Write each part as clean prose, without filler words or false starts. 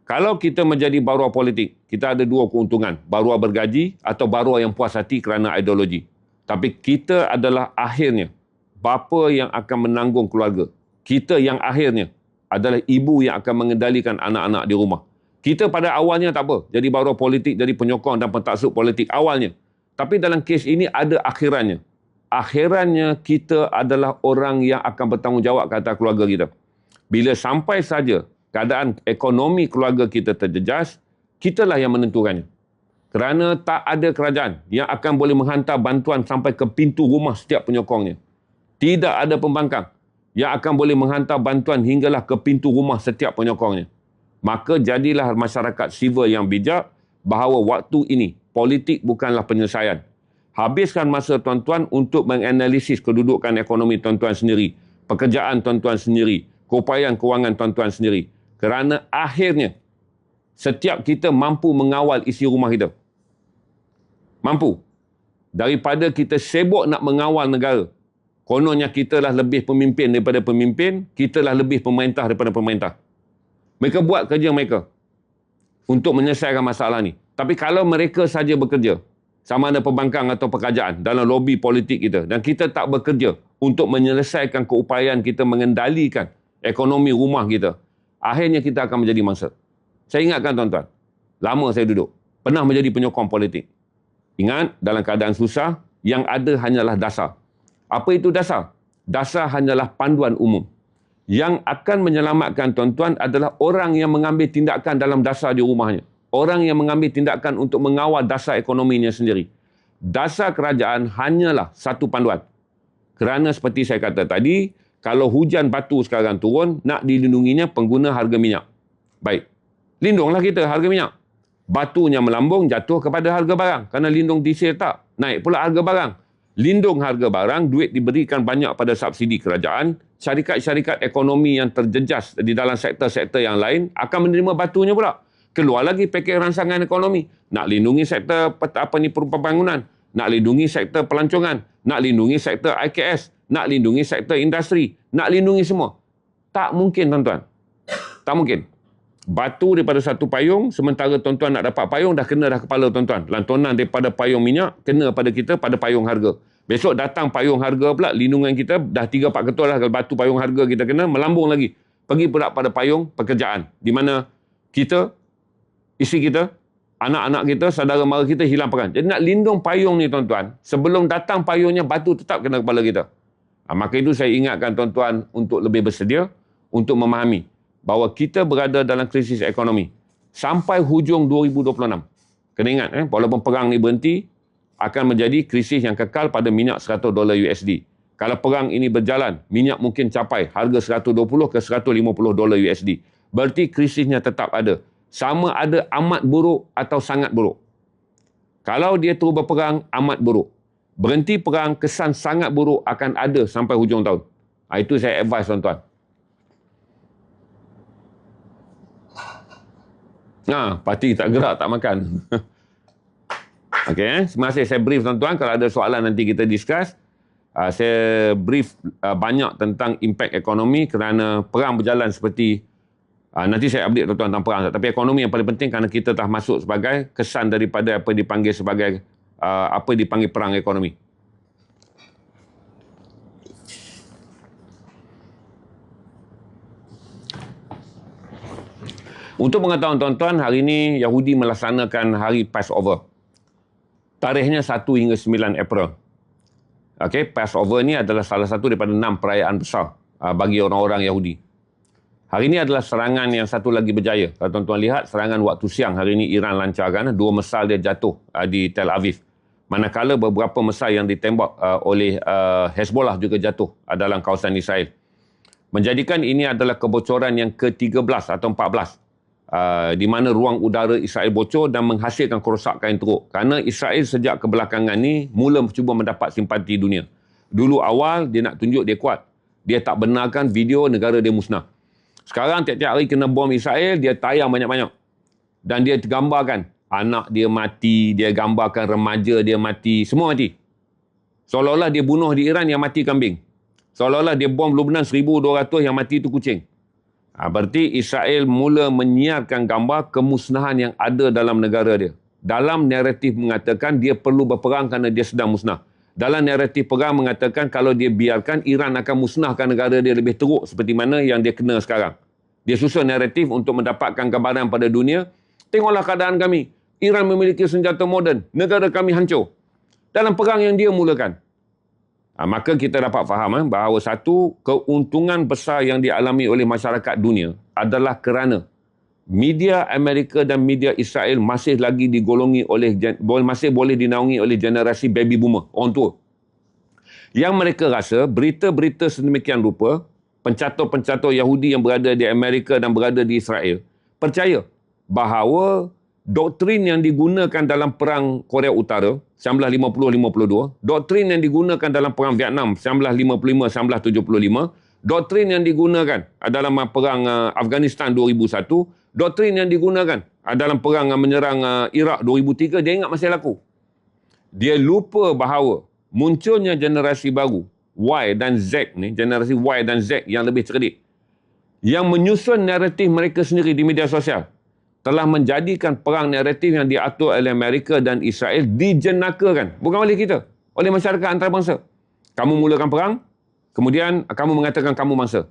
Kalau kita menjadi baruah politik, kita ada dua keuntungan. Baruah bergaji atau baruah yang puas hati kerana ideologi. Tapi kita adalah akhirnya bapa yang akan menanggung keluarga. Kita yang akhirnya adalah ibu yang akan mengendalikan anak-anak di rumah. Kita pada awalnya tak apa. Jadi baruah politik, jadi penyokong dan pentaksub politik awalnya. Tapi dalam kes ini ada akhirannya. Akhirannya kita adalah orang yang akan bertanggungjawab ke atas keluarga kita. Bila sampai saja keadaan ekonomi keluarga kita terjejas, kitalah yang menentukannya. Kerana tak ada kerajaan yang akan boleh menghantar bantuan sampai ke pintu rumah setiap penyokongnya. Tidak ada pembangkang yang akan boleh menghantar bantuan hinggalah ke pintu rumah setiap penyokongnya. Maka jadilah masyarakat sivil yang bijak bahawa waktu ini politik bukanlah penyelesaian. Habiskan masa tuan-tuan untuk menganalisis kedudukan ekonomi tuan-tuan sendiri, pekerjaan tuan-tuan sendiri, keupayaan kewangan tuan-tuan sendiri. Kerana akhirnya, setiap kita mampu mengawal isi rumah kita. Mampu. Daripada kita sibuk nak mengawal negara. Kononnya kita lah lebih pemimpin daripada pemimpin, kita lah lebih pemerintah daripada pemerintah. Mereka buat kerja mereka untuk menyelesaikan masalah ni. Tapi kalau mereka saja bekerja, sama ada pembangkang atau pekerjaan dalam lobi politik kita, dan kita tak bekerja untuk menyelesaikan keupayaan kita mengendalikan ekonomi rumah kita, akhirnya kita akan menjadi mangsa. Saya ingatkan tuan-tuan, lama saya duduk, pernah menjadi penyokong politik. Ingat, dalam keadaan susah, yang ada hanyalah dasar. Apa itu dasar? Dasar hanyalah panduan umum. Yang akan menyelamatkan tuan-tuan adalah orang yang mengambil tindakan dalam dasar di rumahnya. Orang yang mengambil tindakan untuk mengawal dasar ekonominya sendiri. Dasar kerajaan hanyalah satu panduan. Kerana seperti saya kata tadi, kalau hujan batu sekarang turun, nak dilindunginya pengguna harga minyak. Baik, lindunglah kita harga minyak. Batunya melambung, jatuh kepada harga barang. Kerana lindung diesel tak, naik pula harga barang. Lindung harga barang, duit diberikan banyak pada subsidi kerajaan. Syarikat-syarikat ekonomi yang terjejas di dalam sektor-sektor yang lain akan menerima batunya pula. Keluar lagi pakej rancangan ekonomi. Nak lindungi sektor pembangunan. Nak lindungi sektor pelancongan. Nak lindungi sektor IKS. Nak lindungi sektor industri. Nak lindungi semua. Tak mungkin, tuan-tuan. Tak mungkin. Batu daripada satu payung, sementara tuan-tuan nak dapat payung, dah kena dah kepala tuan-tuan. Lantunan daripada payung minyak, kena pada kita pada payung harga. Besok datang payung harga pula, lindungan kita dah 3-4 ketul lah. Kalau batu payung harga kita kena, melambung lagi. Pergi pula pada payung pekerjaan. Di mana kita, isteri kita, anak-anak kita, saudara mara kita hilang peran. Jadi nak lindung payung ni tuan-tuan, sebelum datang payungnya, batu tetap kena kepala kita. Maka itu saya ingatkan tuan-tuan untuk lebih bersedia, untuk memahami bahawa kita berada dalam krisis ekonomi. Sampai hujung 2026. Kena ingat, walaupun perang ni berhenti, akan menjadi krisis yang kekal pada minyak $100 USD. Kalau perang ini berjalan, minyak mungkin capai harga $120 ke $150 USD. Berarti krisisnya tetap ada. Sama ada amat buruk atau sangat buruk. Kalau dia terus berperang, amat buruk. Berhenti perang, kesan sangat buruk akan ada sampai hujung tahun. Itu saya advise tuan-tuan. Parti tak gerak, tak makan. Okey, terima kasih. Saya brief tuan-tuan. Kalau ada soalan nanti kita discuss. Saya brief banyak tentang impak ekonomi kerana perang berjalan seperti nanti saya update tuan-tuan tentang perang. Tapi ekonomi yang paling penting kerana kita dah masuk sebagai kesan daripada apa dipanggil sebagai apa dipanggil perang ekonomi. Untuk pengetahuan tuan-tuan, hari ini Yahudi melaksanakan hari Passover. Tarikhnya 1 hingga 9 April. Okey, Passover ni adalah salah satu daripada 6 perayaan besar bagi orang-orang Yahudi. Hari ini adalah serangan yang satu lagi berjaya. Kalau tuan-tuan lihat, serangan waktu siang hari ini Iran lancarkan. 2 mesal dia jatuh di Tel Aviv. Manakala beberapa mesal yang ditembak oleh Hezbollah juga jatuh dalam kawasan Israel. Menjadikan ini adalah kebocoran yang ke-13 atau 14. Di mana ruang udara Israel bocor dan menghasilkan kerosakan yang teruk. Kerana Israel sejak kebelakangan ni mula cuba mendapat simpati dunia. Dulu awal dia nak tunjuk dia kuat. Dia tak benarkan video negara dia musnah. Sekarang tiap-tiap hari kena bom Israel, dia tayang banyak-banyak. Dan dia gambarkan anak dia mati, dia gambarkan remaja dia mati, semua mati. Seolah-olah dia bunuh di Iran yang mati kambing. Seolah-olah dia bom Lebanon 1,200 yang mati itu kucing. Berarti Israel mula menyiarkan gambar kemusnahan yang ada dalam negara dia. Dalam naratif mengatakan dia perlu berperang kerana dia sedang musnah. Dalam naratif perang mengatakan kalau dia biarkan, Iran akan musnahkan negara dia lebih teruk seperti mana yang dia kena sekarang. Dia susun naratif untuk mendapatkan gambaran pada dunia. Tengoklah keadaan kami. Iran memiliki senjata moden. Negara kami hancur. Dalam perang yang dia mulakan. Maka kita dapat faham bahawa satu keuntungan besar yang dialami oleh masyarakat dunia adalah kerana media Amerika dan media Israel masih lagi digolongi oleh, masih boleh dinaungi oleh generasi baby boomer, orang tua. Yang mereka rasa berita-berita sedemikian rupa, pencatur-pencatur Yahudi yang berada di Amerika dan berada di Israel, percaya bahawa doktrin yang digunakan dalam Perang Korea Utara 1950-52, doktrin yang digunakan dalam Perang Vietnam 1955-1975, doktrin yang digunakan dalam Perang Afghanistan 2001, doktrin yang digunakan dalam Perang menyerang Iraq 2003, dia ingat masih laku. Dia lupa bahawa munculnya generasi baru, Y dan Z ni, generasi Y dan Z yang lebih cerdik, yang menyusun naratif mereka sendiri di media sosial, telah menjadikan perang naratif yang diatur oleh Amerika dan Israel dijenakakan. Bukan oleh kita, oleh masyarakat antarabangsa. Kamu mulakan perang, kemudian kamu mengatakan kamu mangsa.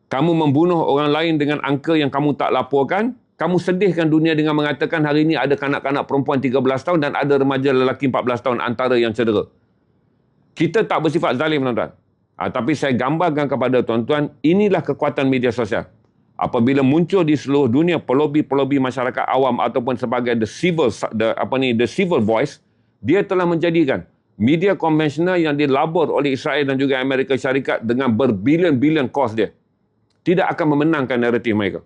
Kamu membunuh orang lain dengan angka yang kamu tak laporkan. Kamu sedihkan dunia dengan mengatakan hari ini ada kanak-kanak perempuan 13 tahun dan ada remaja lelaki 14 tahun antara yang cedera. Kita tak bersifat zalim, tuan-tuan. Tapi saya gambarkan kepada tuan-tuan, inilah kekuatan media sosial. Apabila muncul di seluruh dunia pelobi-pelobi masyarakat awam ataupun sebagai the civil voice, dia telah menjadikan media konvensional yang dilabur oleh Israel dan juga Amerika Syarikat dengan berbilion-bilion kos dia tidak akan memenangkan naratif mereka.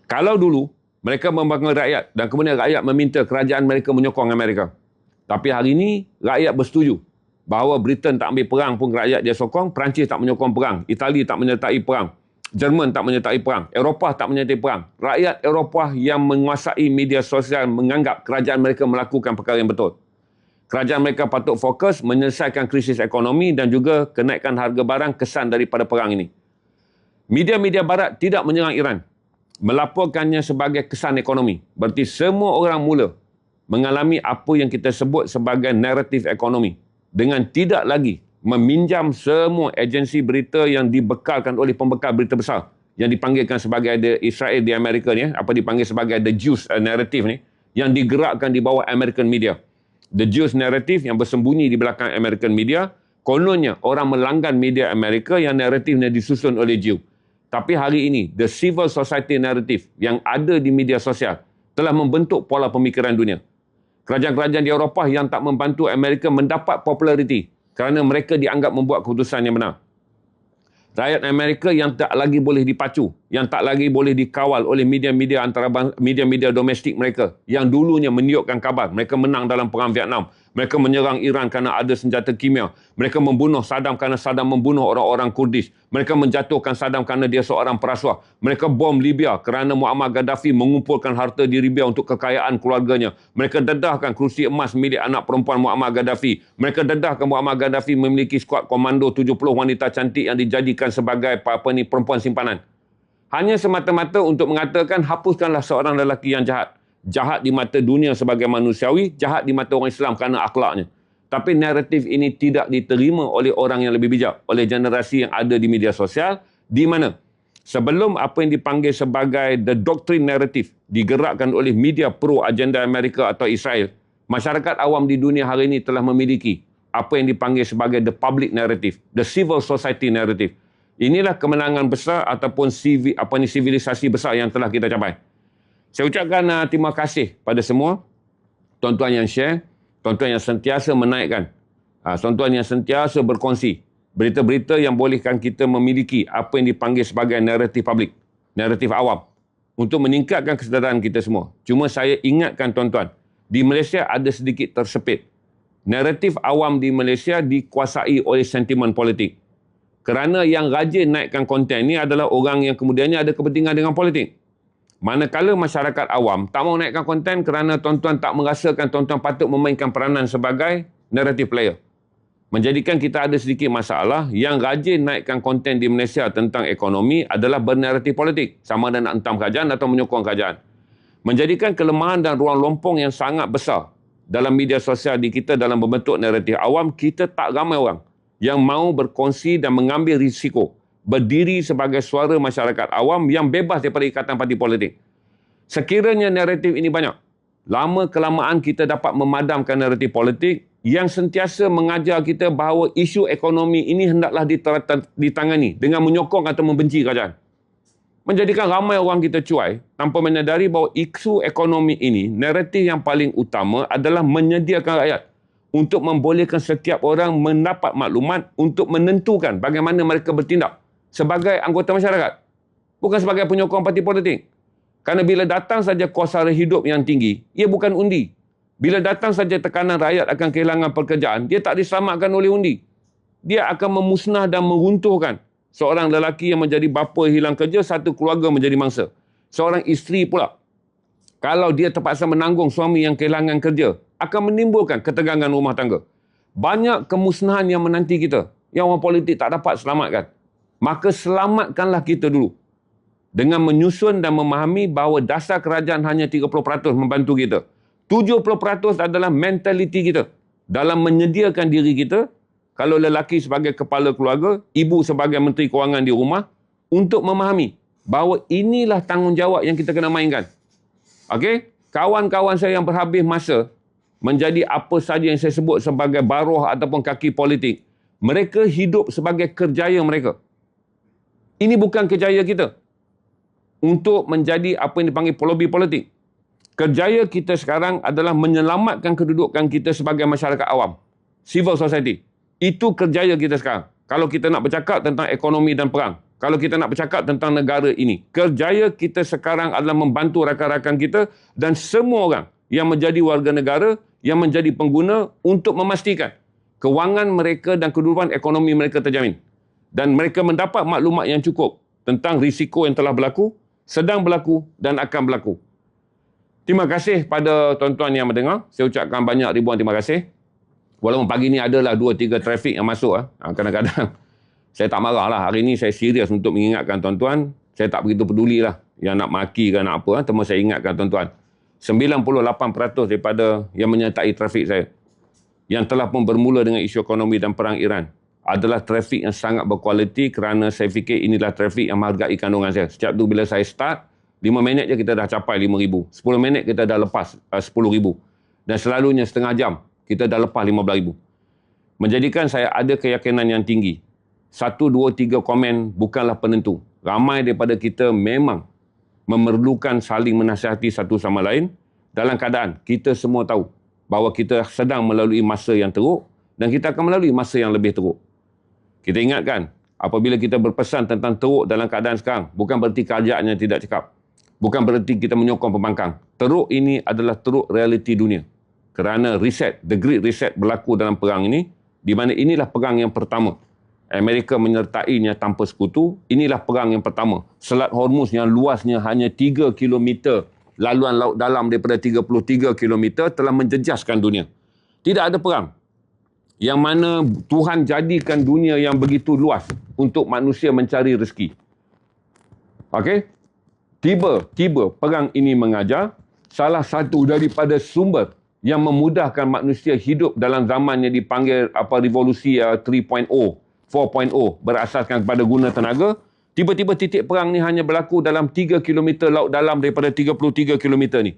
Kalau dulu mereka membangun rakyat dan kemudian rakyat meminta kerajaan mereka menyokong Amerika. Tapi hari ini rakyat bersetuju bahawa Britain tak ambil perang pun rakyat dia sokong, Perancis tak menyokong perang, Itali tak menyertai perang, Jerman tak menyertai perang, Eropah tak menyertai perang. Rakyat Eropah yang menguasai media sosial menganggap kerajaan mereka melakukan perkara yang betul. Kerajaan mereka patut fokus menyelesaikan krisis ekonomi dan juga kenaikan harga barang kesan daripada perang ini. Media-media barat tidak menyerang Iran, melaporkannya sebagai kesan ekonomi. Berarti semua orang mula mengalami apa yang kita sebut sebagai naratif ekonomi dengan tidak lagi meminjam semua agensi berita yang dibekalkan oleh pembekal berita besar yang dipanggilkan sebagai the Israel di Amerika ni, apa dipanggil sebagai the Jews narrative ni, yang digerakkan di bawah American media. The Jews narrative yang bersembunyi di belakang American media, kononnya orang melanggan media Amerika yang naratifnya disusun oleh Jew. Tapi hari ini, the civil society narrative yang ada di media sosial telah membentuk pola pemikiran dunia. Kerajaan-kerajaan di Eropah yang tak membantu Amerika mendapat populariti kerana mereka dianggap membuat keputusan yang benar. Rakyat Amerika yang tak lagi boleh dipacu, yang tak lagi boleh dikawal oleh media-media media-media domestik mereka yang dulunya meniupkan kabar mereka menang dalam perang Vietnam, mereka menyerang Iran kerana ada senjata kimia, mereka membunuh Saddam kerana Saddam membunuh orang-orang Kurdish, mereka menjatuhkan Saddam kerana dia seorang perasuah, mereka bom Libya kerana Muammar Gaddafi mengumpulkan harta di Libya untuk kekayaan keluarganya, mereka dedahkan kerusi emas milik anak perempuan Muammar Gaddafi, mereka dedahkan Muammar Gaddafi memiliki skuad komando 70 wanita cantik yang dijadikan sebagai perempuan simpanan. Hanya semata-mata untuk mengatakan hapuskanlah seorang lelaki yang jahat. Jahat di mata dunia sebagai manusiawi, jahat di mata orang Islam kerana akhlaknya. Tapi naratif ini tidak diterima oleh orang yang lebih bijak, oleh generasi yang ada di media sosial, di mana sebelum apa yang dipanggil sebagai the doctrine narrative digerakkan oleh media pro agenda Amerika atau Israel, masyarakat awam di dunia hari ini telah memiliki apa yang dipanggil sebagai the public narrative, the civil society narrative. Inilah kemenangan besar ataupun sivilisasi besar yang telah kita capai. Saya ucapkan terima kasih pada semua tuan-tuan yang share, tuan-tuan yang sentiasa menaikkan, tuan-tuan yang sentiasa berkongsi berita-berita yang bolehkan kita memiliki apa yang dipanggil sebagai naratif publik, naratif awam, untuk meningkatkan kesedaran kita semua. Cuma saya ingatkan tuan-tuan, di Malaysia ada sedikit tersepit. Naratif awam di Malaysia dikuasai oleh sentimen politik. Kerana yang rajin naikkan konten ni adalah orang yang kemudiannya ada kepentingan dengan politik. Manakala masyarakat awam tak mau naikkan konten kerana tuan-tuan tak merasakan tuan-tuan patut memainkan peranan sebagai narrative player. menjadikan kita ada sedikit masalah. Yang rajin naikkan konten di Malaysia tentang ekonomi adalah bernaratif politik. Sama ada nak hentam kerajaan atau menyokong kerajaan. Menjadikan kelemahan dan ruang lompong yang sangat besar dalam media sosial di kita dalam membentuk naratif awam. Kita tak ramai orang yang mahu berkongsi dan mengambil risiko berdiri sebagai suara masyarakat awam yang bebas daripada ikatan parti politik. Sekiranya naratif ini banyak, lama kelamaan kita dapat memadamkan naratif politik yang sentiasa mengajar kita bahawa isu ekonomi ini hendaklah ditangani dengan menyokong atau membenci kerajaan. Menjadikan ramai orang kita cuai tanpa menyadari bahawa isu ekonomi ini, naratif yang paling utama adalah menyediakan rakyat untuk membolehkan setiap orang mendapat maklumat untuk menentukan bagaimana mereka bertindak sebagai anggota masyarakat, bukan sebagai penyokong parti politik. Kerana bila datang saja kos sara hidup yang tinggi, ia bukan undi. Bila datang saja tekanan rakyat akan kehilangan pekerjaan, dia tak diselamatkan oleh undi. Dia akan memusnah dan meruntuhkan seorang lelaki yang menjadi bapa hilang kerja, satu keluarga menjadi mangsa. Seorang isteri pula, kalau dia terpaksa menanggung suami yang kehilangan kerja, akan menimbulkan ketegangan rumah tangga. Banyak kemusnahan yang menanti kita, yang orang politik tak dapat selamatkan. Maka selamatkanlah kita dulu dengan menyusun dan memahami bahawa dasar kerajaan hanya 30% membantu kita. 70% adalah mentaliti kita dalam menyediakan diri kita, kalau lelaki sebagai kepala keluarga, ibu sebagai menteri kewangan di rumah, untuk memahami bahawa inilah tanggungjawab yang kita kena mainkan. Okey? Kawan-kawan saya yang berhabis masa menjadi apa saja yang saya sebut sebagai baroh ataupun kaki politik, mereka hidup sebagai kerjaya mereka. Ini bukan kerjaya kita untuk menjadi apa yang dipanggil pelobi politik. Kerjaya kita sekarang adalah menyelamatkan kedudukan kita sebagai masyarakat awam, civil society. Itu kerjaya kita sekarang. Kalau kita nak bercakap tentang ekonomi dan perang, kalau kita nak bercakap tentang negara ini, kerjaya kita sekarang adalah membantu rakan-rakan kita dan semua orang yang menjadi warga negara, yang menjadi pengguna, untuk memastikan kewangan mereka dan kedudukan ekonomi mereka terjamin. Dan mereka mendapat maklumat yang cukup tentang risiko yang telah berlaku, sedang berlaku dan akan berlaku. Terima kasih pada tuan-tuan yang mendengar. Saya ucapkan banyak ribuan terima kasih. Walaupun pagi ni adalah 2-3 trafik yang masuk. Kadang-kadang saya tak marah lah. Hari ni saya serius untuk mengingatkan tuan-tuan. Saya tak begitu peduli lah yang nak maki ke nak apa. Cuma saya ingatkan tuan-tuan. 98% daripada yang menyertai trafik saya, yang telah pun bermula dengan isu ekonomi dan perang Iran, adalah trafik yang sangat berkualiti, kerana saya fikir inilah trafik yang menghargai kandungan saya. Setiap tu bila saya start, 5 minit je kita dah capai 5,000. 10 minit kita dah lepas 10,000. Dan selalunya setengah jam kita dah lepas 15,000. Menjadikan saya ada keyakinan yang tinggi. 1, 2, 3 komen bukanlah penentu. Ramai daripada kita memang memerlukan saling menasihati satu sama lain, dalam keadaan kita semua tahu bahawa kita sedang melalui masa yang teruk dan kita akan melalui masa yang lebih teruk. Kita ingatkan, apabila kita berpesan tentang teruk dalam keadaan sekarang, bukan berarti kerajaan yang tidak cakap. Bukan berarti kita menyokong pembangkang. Teruk ini adalah teruk realiti dunia. Kerana reset, the great reset berlaku dalam perang ini, di mana inilah perang yang pertama. Amerika menyertainya tanpa sekutu. Inilah perang yang pertama. Selat Hormuz yang luasnya hanya 3 km, laluan laut dalam daripada 33 km, telah menjejaskan dunia. Tidak ada perang yang mana Tuhan jadikan dunia yang begitu luas untuk manusia mencari rezeki. Okey? Tiba-tiba perang ini mengajar salah satu daripada sumber yang memudahkan manusia hidup dalam zaman yang dipanggil revolusi 3.0, 4.0, berasaskan kepada guna tenaga. Tiba-tiba titik perang ni hanya berlaku dalam 3 km laut dalam daripada 33 km ni.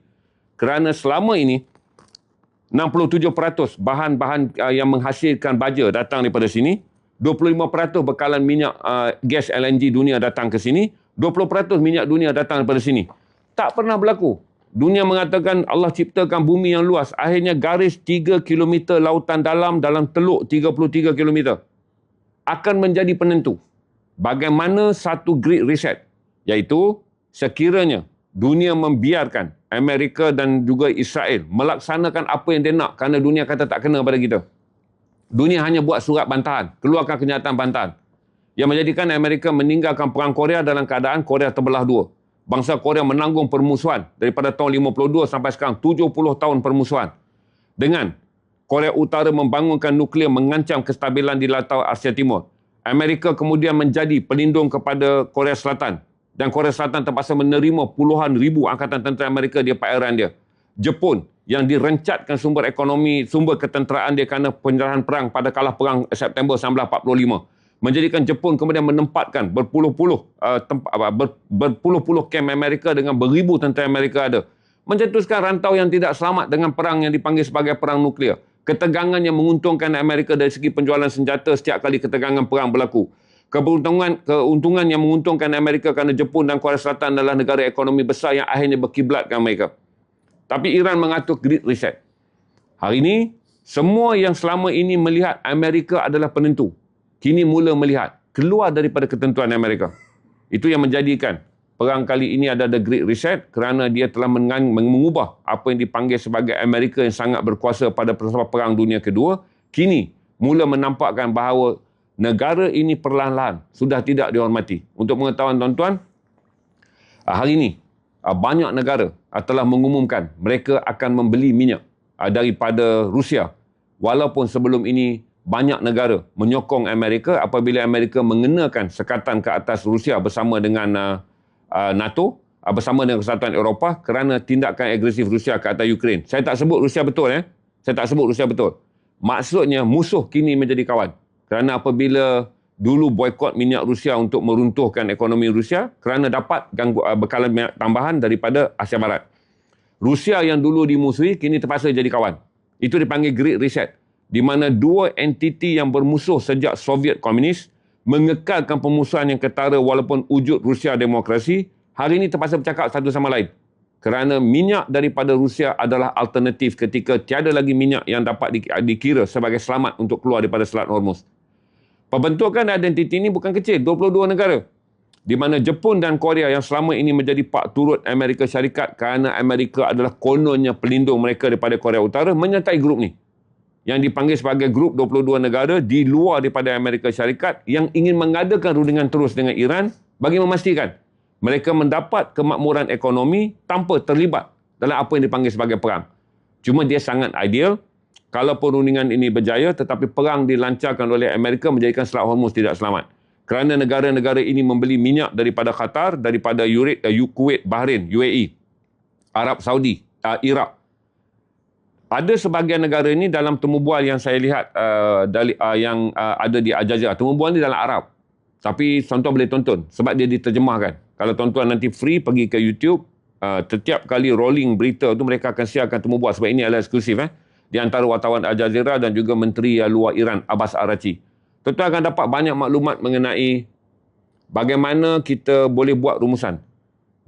Kerana selama ini 67% bahan-bahan yang menghasilkan baja datang daripada sini, 25% bekalan minyak gas LNG dunia datang ke sini, 20% minyak dunia datang daripada sini. Tak pernah berlaku. Dunia mengatakan Allah ciptakan bumi yang luas, akhirnya garis 3 km lautan dalam teluk 33 km akan menjadi penentu bagaimana satu great reset, iaitu sekiranya dunia membiarkan Amerika dan juga Israel melaksanakan apa yang dia nak, kerana dunia kata tak kena pada kita. Dunia hanya buat surat bantahan, keluarkan kenyataan bantahan yang menjadikan Amerika meninggalkan perang Korea dalam keadaan Korea terbelah dua. Bangsa Korea menanggung permusuhan daripada tahun 52 sampai sekarang, 70 tahun permusuhan. Dengan Korea Utara membangunkan nuklear mengancam kestabilan di Laut Asia Timur. Amerika kemudian menjadi pelindung kepada Korea Selatan. Dan Korea Selatan terpaksa menerima puluhan ribu angkatan tentera Amerika di perairan dia. Jepun yang direncatkan sumber ekonomi, sumber ketenteraan dia kerana penyerahan perang pada kalah perang September 1945. Menjadikan Jepun kemudian menempatkan berpuluh-puluh kem Amerika dengan beribu tentera Amerika ada. Mencetuskan rantau yang tidak selamat dengan perang yang dipanggil sebagai perang nuklear. Ketegangan yang menguntungkan Amerika dari segi penjualan senjata setiap kali ketegangan perang berlaku. Keuntungan yang menguntungkan Amerika kerana Jepun dan Korea Selatan adalah negara ekonomi besar yang akhirnya berkiblatkan mereka. Tapi Iran mengatur Great Reset. Hari ini, semua yang selama ini melihat Amerika adalah penentu, kini mula melihat keluar daripada ketentuan Amerika. Itu yang menjadikan perang kali ini ada The Great Reset kerana dia telah mengubah apa yang dipanggil sebagai Amerika yang sangat berkuasa pada Perang Dunia Kedua, kini mula menampakkan bahawa negara ini perlahan-lahan sudah tidak dihormati. Untuk pengetahuan tuan-tuan, hari ini banyak negara telah mengumumkan mereka akan membeli minyak daripada Rusia. Walaupun sebelum ini banyak negara menyokong Amerika apabila Amerika mengenakan sekatan ke atas Rusia bersama dengan NATO, bersama dengan Kesatuan Eropah kerana tindakan agresif Rusia ke atas Ukraine. Saya tak sebut Rusia betul. Saya tak sebut Rusia betul. Maksudnya musuh kini menjadi kawan. Kerana apabila dulu boikot minyak Rusia untuk meruntuhkan ekonomi Rusia kerana dapat bekalan minyak tambahan daripada Asia Barat. Rusia yang dulu dimusuhi kini terpaksa jadi kawan. Itu dipanggil Great Reset. Di mana dua entiti yang bermusuh sejak Soviet Komunis mengekalkan pemusuhan yang ketara walaupun wujud Rusia demokrasi, hari ini terpaksa bercakap satu sama lain. Kerana minyak daripada Rusia adalah alternatif ketika tiada lagi minyak yang dapat dikira sebagai selamat untuk keluar daripada Selat Hormuz. Pembentukan identiti ini bukan kecil, 22 negara. Di mana Jepun dan Korea yang selama ini menjadi pak turut Amerika Syarikat kerana Amerika adalah kononnya pelindung mereka daripada Korea Utara menyertai grup ni. Yang dipanggil sebagai grup 22 negara di luar daripada Amerika Syarikat yang ingin mengadakan rundingan terus dengan Iran bagi memastikan mereka mendapat kemakmuran ekonomi tanpa terlibat dalam apa yang dipanggil sebagai perang. Cuma dia sangat ideal kalau perundingan ini berjaya tetapi perang dilancarkan oleh Amerika menjadikan Selat Hormuz tidak selamat. Kerana negara-negara ini membeli minyak daripada Qatar, daripada Kuwait, Bahrain, UAE, Arab Saudi, Iraq. Ada sebahagian negara ini dalam temu bual yang saya lihat yang ada di Al Jazeera. Temu bual ni dalam Arab. Tapi tuan-tuan boleh tonton sebab dia diterjemahkan. Kalau tuan-tuan nanti free pergi ke YouTube, setiap kali rolling berita tu mereka akan siarkan temu bual sebab ini adalah eksklusif di antara wartawan Al Jazeera dan juga Menteri Luar Iran Abbas Araghchi. Tuan-tuan akan dapat banyak maklumat mengenai bagaimana kita boleh buat rumusan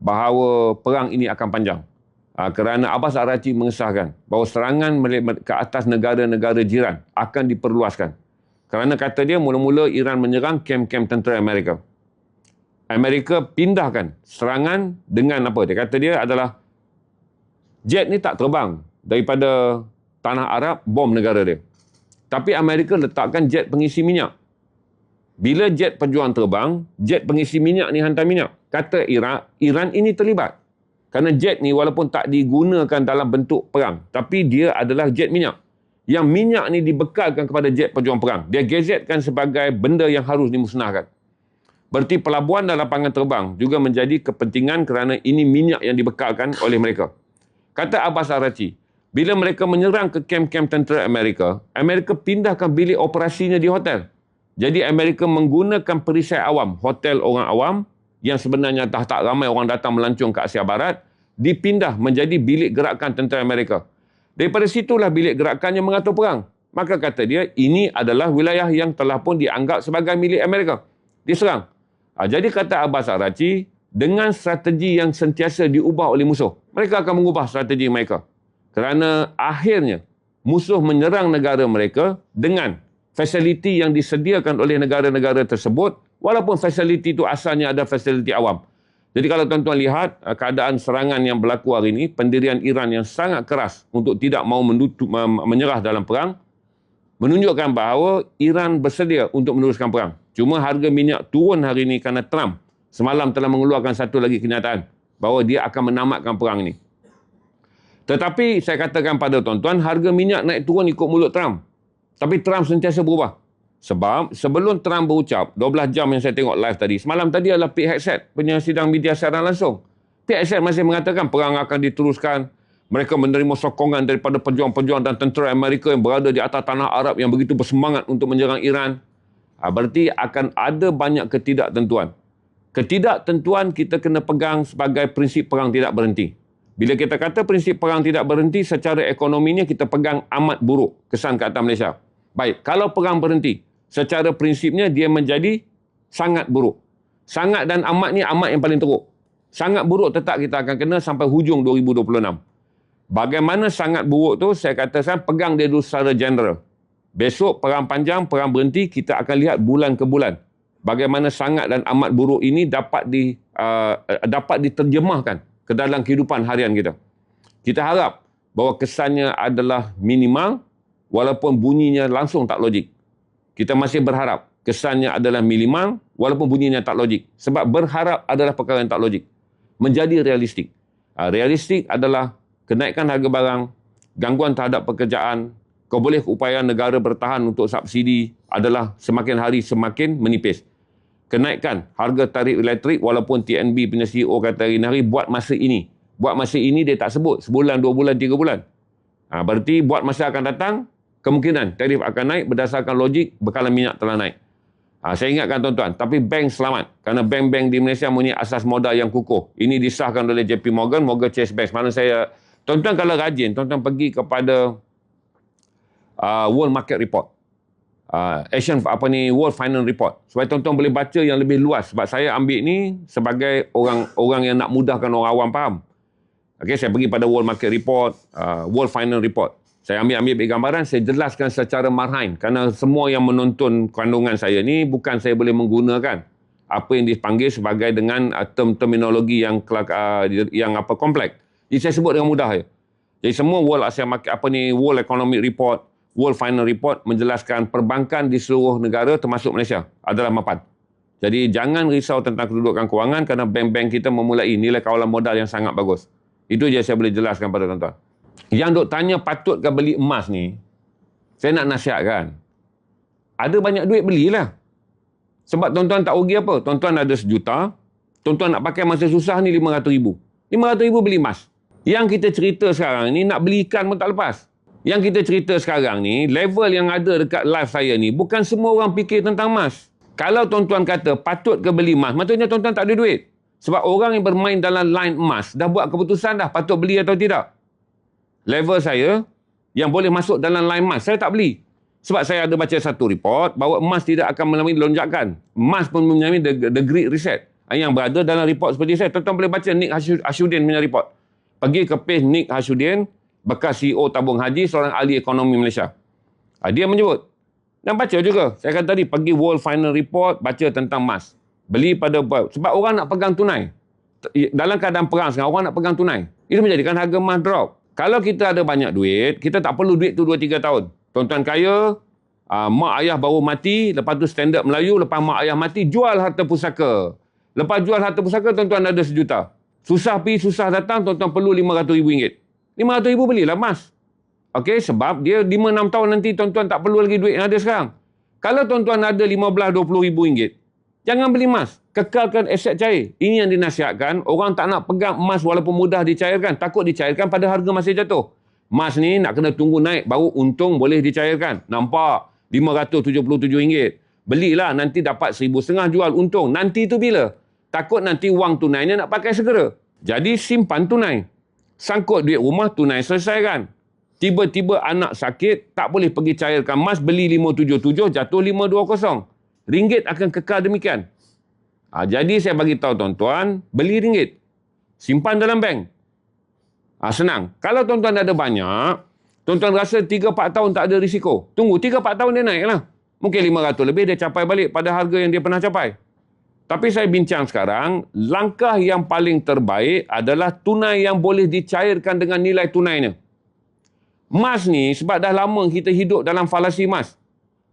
bahawa perang ini akan panjang. Kerana Abbas Araghchi mengesahkan bahawa serangan ke atas negara-negara jiran akan diperluaskan. Kerana kata dia mula-mula Iran menyerang kem-kem tentera Amerika. Amerika pindahkan serangan dengan apa? Dia kata dia adalah jet ni tak terbang daripada tanah Arab bom negara dia. Tapi Amerika letakkan jet pengisi minyak. Bila jet pejuang terbang, jet pengisi minyak ni hantar minyak. Kata Iran ini terlibat. Kerana jet ni walaupun tak digunakan dalam bentuk perang, tapi dia adalah jet minyak. Yang minyak ni dibekalkan kepada jet pejuang perang. Dia gazetkan sebagai benda yang harus dimusnahkan. Berarti pelabuhan dan lapangan terbang juga menjadi kepentingan kerana ini minyak yang dibekalkan oleh mereka. Kata Abbas Araghchi, bila mereka menyerang ke kem-kem tentera Amerika, Amerika pindahkan bilik operasinya di hotel. Jadi Amerika menggunakan perisai awam, hotel orang awam, yang sebenarnya tak ramai orang datang melancong ke Asia Barat, dipindah menjadi bilik gerakan tentera Amerika. Daripada situlah bilik gerakannya mengatur perang. Maka kata dia, ini adalah wilayah yang telah pun dianggap sebagai milik Amerika. Diserang. Jadi kata Abbas Araghchi, dengan strategi yang sentiasa diubah oleh musuh, mereka akan mengubah strategi mereka. Kerana akhirnya, musuh menyerang negara mereka dengan fasiliti yang disediakan oleh negara-negara tersebut, walaupun fasiliti itu asalnya ada fasiliti awam. Jadi kalau tuan-tuan lihat keadaan serangan yang berlaku hari ini, pendirian Iran yang sangat keras untuk tidak mahu menyerah dalam perang, menunjukkan bahawa Iran bersedia untuk meneruskan perang. Cuma harga minyak turun hari ini kerana Trump semalam telah mengeluarkan satu lagi kenyataan bahawa dia akan menamatkan perang ini. Tetapi saya katakan pada tuan-tuan, harga minyak naik turun ikut mulut Trump. Tapi Trump sentiasa berubah. Sebab sebelum Trump berucap, 12 jam yang saya tengok live tadi, semalam tadi adalah Pete Hegseth punya sidang media siaran langsung. Pete Hegseth masih mengatakan perang akan diteruskan. Mereka menerima sokongan daripada pejuang-pejuang dan tentera Amerika yang berada di atas tanah Arab yang begitu bersemangat untuk menyerang Iran. Berarti akan ada banyak ketidaktentuan. Ketidaktentuan kita kena pegang sebagai prinsip perang tidak berhenti. Bila kita kata prinsip perang tidak berhenti, secara ekonominya kita pegang amat buruk kesan ke atas Malaysia. Baik, kalau perang berhenti, secara prinsipnya dia menjadi sangat buruk. Sangat dan amat ni amat yang paling teruk. Sangat buruk tetap kita akan kena sampai hujung 2026. Bagaimana sangat buruk tu, saya kata saya pegang dia dulu secara general. Besok perang panjang, perang berhenti, kita akan lihat bulan ke bulan. Bagaimana sangat dan amat buruk ini dapat diterjemahkan ke dalam kehidupan harian kita. Kita harap bahawa kesannya adalah minimal walaupun bunyinya langsung tak logik. Kita masih berharap kesannya adalah minimal walaupun bunyinya tak logik. Sebab berharap adalah perkara yang tak logik. Menjadi realistik. Realistik adalah kenaikan harga barang, gangguan terhadap pekerjaan, keboleh keupayaan negara bertahan untuk subsidi adalah semakin hari semakin menipis. Kenaikan harga tarif elektrik walaupun TNB punya CEO kata hari buat masa ini. Buat masa ini dia tak sebut. Sebulan, 2 bulan, 3 bulan. Berarti buat masa akan datang, kemungkinan tarif akan naik berdasarkan logik bekalan minyak telah naik. Saya ingatkan tuan-tuan, tapi bank selamat. Kerana bank-bank di Malaysia mempunyai asas modal yang kukuh. Ini disahkan oleh JP Morgan, Morgan Chase Bank. Mana saya, tuan-tuan kalau rajin, tuan-tuan pergi kepada World Market Report. World Finance Report, supaya tuan-tuan boleh baca yang lebih luas. Sebab saya ambil ni sebagai orang yang nak mudahkan orang awam faham. Okey, saya pergi pada World Market Report, World Finance Report. Saya ambil gambaran, saya jelaskan secara marhain. Kerana semua yang menonton kandungan saya ni bukan saya boleh menggunakan apa yang dipanggil sebagai dengan terminologi yang kompleks. Jadi saya sebut dengan mudah je. Jadi semua World Economic Report, World Finance Report menjelaskan perbankan di seluruh negara termasuk Malaysia adalah mapan. Jadi jangan risau tentang kedudukan kewangan kerana bank-bank kita memulai nilai kawalan modal yang sangat bagus. Itu je saya boleh jelaskan pada tuan-tuan. Yang duk tanya patut ke beli emas ni, saya nak nasihatkan. Ada banyak duit belilah. Sebab tuan-tuan tak rugi apa. Tuan-tuan ada 1 juta, tuan-tuan nak pakai masa susah ni 500,000. 500,000 beli emas. Yang kita cerita sekarang ni nak beli ikan pun tak lepas. Yang kita cerita sekarang ni, level yang ada dekat live saya ni, bukan semua orang fikir tentang emas. Kalau tuan-tuan kata patut ke beli emas, maksudnya tuan-tuan tak ada duit. Sebab orang yang bermain dalam line emas, dah buat keputusan dah patut beli atau tidak. Level saya, yang boleh masuk dalam line emas, saya tak beli. Sebab saya ada baca satu report, bahawa emas tidak akan melalui lonjakan. Emas pun melalui the Great Reset. Yang berada dalam report seperti saya. Tuan-tuan boleh baca Nick Hashudin punya report. Pergi ke page Nick Hashudin, bekas CEO tabung haji, seorang ahli ekonomi Malaysia. Dia menyebut. Dan baca juga. Saya kata tadi, pergi World Finance Report, baca tentang emas. Beli pada, sebab orang nak pegang tunai. Dalam keadaan perang sekarang, orang nak pegang tunai. Itu menjadikan harga emas drop. Kalau kita ada banyak duit, kita tak perlu duit tu 2-3 tahun. Tuan-tuan kaya, mak ayah baru mati, lepas tu standard Melayu, lepas mak ayah mati, jual harta pusaka. Lepas jual harta pusaka, tuan-tuan ada 1 juta. Susah pergi, susah datang, tuan-tuan perlu RM500,000. RM500,000 belilah emas. Okey, sebab dia 5-6 tahun nanti tuan-tuan tak perlu lagi duit yang ada sekarang. Kalau tuan-tuan ada RM15,000-20,000, jangan beli emas. Kekalkan aset cair. Ini yang dinasihatkan. Orang tak nak pegang emas walaupun mudah dicairkan. Takut dicairkan pada harga masih jatuh. Emas ni nak kena tunggu naik baru untung boleh dicairkan. Nampak? RM577. Belilah nanti dapat RM1,500 jual untung. Nanti tu bila? Takut nanti wang tunainya nak pakai segera. Jadi simpan tunai. Sangkut duit rumah tunai selesaikan. Tiba-tiba anak sakit, tak boleh pergi cairkan emas, beli 577, jatuh 520. Ringgit akan kekal demikian. Jadi saya bagi tahu tuan-tuan, beli ringgit. Simpan dalam bank. Senang. Kalau tuan-tuan ada banyak, tuan-tuan rasa 3-4 tahun tak ada risiko. Tunggu, 3-4 tahun dia naik lah. Mungkin 500 lebih dia capai balik pada harga yang dia pernah capai. Tapi saya bincang sekarang, langkah yang paling terbaik adalah tunai yang boleh dicairkan dengan nilai tunainya. Emas ni, sebab dah lama kita hidup dalam falasi emas.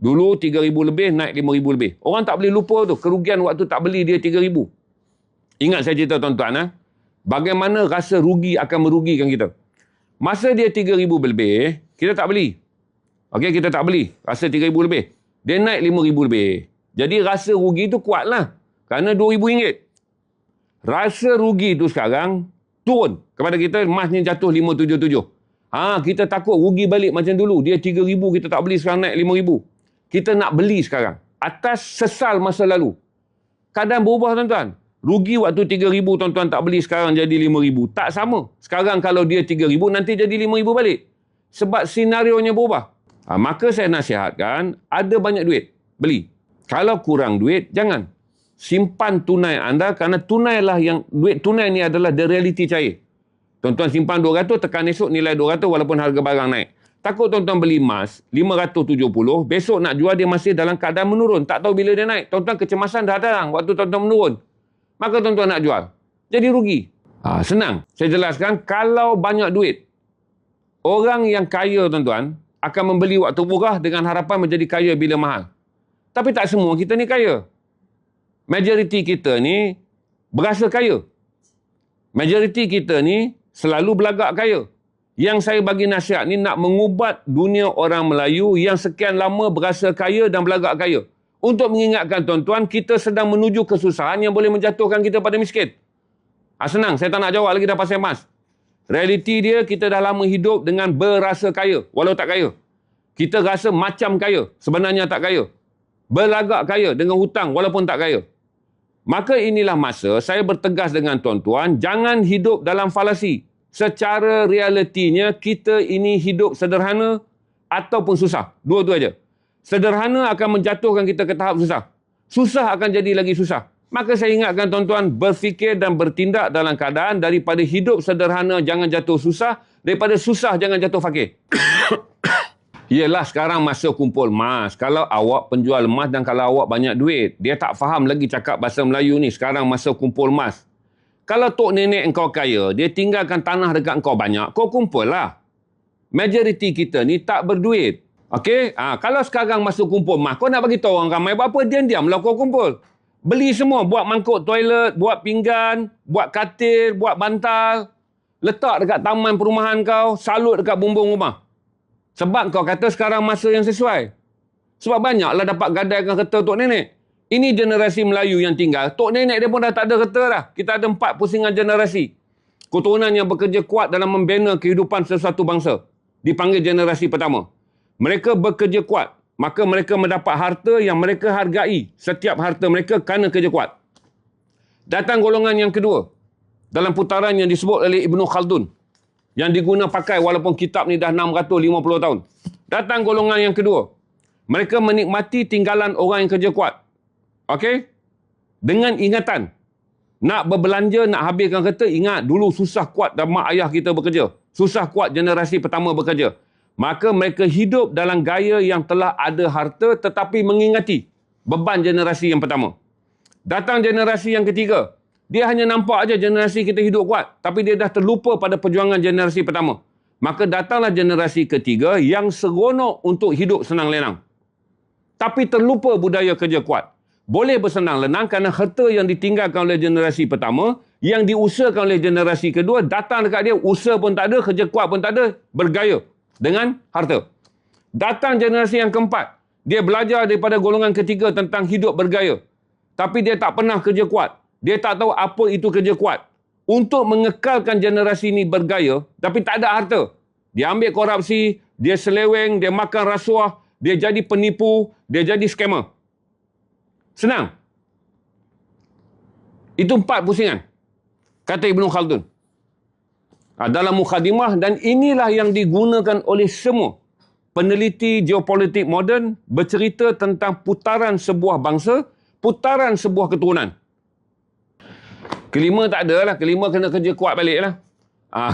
Dulu 3,000 lebih, naik 5,000 lebih. Orang tak boleh lupa tu, kerugian waktu tak beli dia 3,000. Ingat saya cerita tuan-tuan, bagaimana rasa rugi akan merugikan kita. Masa dia 3,000 lebih, kita tak beli. Okey, kita tak beli. Rasa 3,000 lebih. Dia naik 5,000 lebih. Jadi rasa rugi tu kuat lah. Kerana RM2,000. Rasa rugi tu sekarang turun kepada kita, emas ni jatuh 577. Kita takut rugi balik macam dulu. Dia 3,000 kita tak beli, sekarang naik 5,000. Kita nak beli sekarang. Atas sesal masa lalu. Keadaan berubah tuan-tuan. Rugi waktu 3,000 tuan-tuan tak beli, sekarang jadi 5,000. Tak sama. Sekarang kalau dia 3,000 nanti jadi 5,000 balik. Sebab senarionya berubah. Maka saya nasihatkan, ada banyak duit, beli. Kalau kurang duit, jangan. Simpan tunai anda, kerana tunai lah yang, duit tunai ni adalah the reality cair. Tuan-tuan simpan 200, tekan esok nilai 200 walaupun harga barang naik. Takut tuan-tuan beli emas 570, besok nak jual dia masih dalam keadaan menurun. Tak tahu bila dia naik. Tuan-tuan kecemasan dah datang waktu tuan-tuan menurun. Maka tuan-tuan nak jual. Jadi rugi. Senang. Saya jelaskan, kalau banyak duit, orang yang kaya tuan-tuan akan membeli waktu murah dengan harapan menjadi kaya bila mahal. Tapi tak semua kita ni kaya. Majoriti kita ni berasa kaya. Majoriti kita ni selalu belagak kaya. Yang saya bagi nasihat ni nak mengubat dunia orang Melayu yang sekian lama berasa kaya dan belagak kaya. Untuk mengingatkan tuan-tuan, kita sedang menuju kesusahan yang boleh menjatuhkan kita pada miskin. Senang, saya tak nak jawab lagi dah pasal emas. Realiti dia, kita dah lama hidup dengan berasa kaya, walau tak kaya. Kita rasa macam kaya, sebenarnya tak kaya. Berlagak kaya dengan hutang, walaupun tak kaya. Maka inilah masa saya bertegas dengan tuan-tuan, jangan hidup dalam falasi. Secara realitinya, kita ini hidup sederhana ataupun susah. Dua-dua aja. Sederhana akan menjatuhkan kita ke tahap susah. Susah akan jadi lagi susah. Maka saya ingatkan tuan-tuan, berfikir dan bertindak dalam keadaan daripada hidup sederhana jangan jatuh susah, daripada susah jangan jatuh fakir. Yelah, sekarang masa kumpul emas. Kalau awak penjual emas dan kalau awak banyak duit, dia tak faham lagi cakap bahasa Melayu ni. Sekarang masa kumpul emas. Kalau tok nenek engkau kaya, dia tinggalkan tanah dekat engkau banyak, kau kumpul lah. Majoriti kita ni tak berduit. Okey? Kalau sekarang masa kumpul emas, kau nak bagi tahu orang ramai buat apa? Diam-diamlah kau kumpul. Beli semua, buat mangkuk toilet, buat pinggan, buat katil, buat bantal. Letak dekat taman perumahan kau, salut dekat bumbung rumah. Sebab kau kata sekarang masa yang sesuai. Sebab banyaklah dapat gadaikan kereta tok nenek. Ini generasi Melayu yang tinggal. Tok nenek dia pun dah tak ada kereta dah. Kita ada 4 pusingan generasi. Keturunan yang bekerja kuat dalam membina kehidupan sesuatu bangsa. Dipanggil generasi pertama. Mereka bekerja kuat. Maka mereka mendapat harta yang mereka hargai. Setiap harta mereka kerana kerja kuat. Datang golongan yang kedua. Dalam putaran yang disebut oleh Ibn Khaldun. Yang diguna pakai walaupun kitab ni dah 650 tahun. Datang golongan yang kedua. Mereka menikmati tinggalan orang yang kerja kuat. Okey? Dengan ingatan. Nak berbelanja, nak habiskan kereta, ingat dulu susah kuat dan mak ayah kita bekerja. Susah kuat generasi pertama bekerja. Maka mereka hidup dalam gaya yang telah ada harta tetapi mengingati beban generasi yang pertama. Datang generasi yang ketiga. Dia hanya nampak aja generasi kita hidup kuat. Tapi dia dah terlupa pada perjuangan generasi pertama. Maka datanglah generasi ketiga yang seronok untuk hidup senang lenang. Tapi terlupa budaya kerja kuat. Boleh bersenang lenang kerana harta yang ditinggalkan oleh generasi pertama, yang diusahakan oleh generasi kedua, datang dekat dia, usaha pun tak ada, kerja kuat pun tak ada, bergaya dengan harta. Datang generasi yang keempat, dia belajar daripada golongan ketiga tentang hidup bergaya. Tapi dia tak pernah kerja kuat. Dia tak tahu apa itu kerja kuat. Untuk mengekalkan generasi ini bergaya, tapi tak ada harta. Dia ambil korupsi, dia seleweng, dia makan rasuah, dia jadi penipu, dia jadi scammer. Senang. Itu 4 pusingan. Kata Ibn Khaldun. Dalam mukhadimah, dan inilah yang digunakan oleh semua peneliti geopolitik moden bercerita tentang putaran sebuah bangsa, putaran sebuah keturunan. Kelima tak ada lah. Kelima kena kerja kuat balik lah.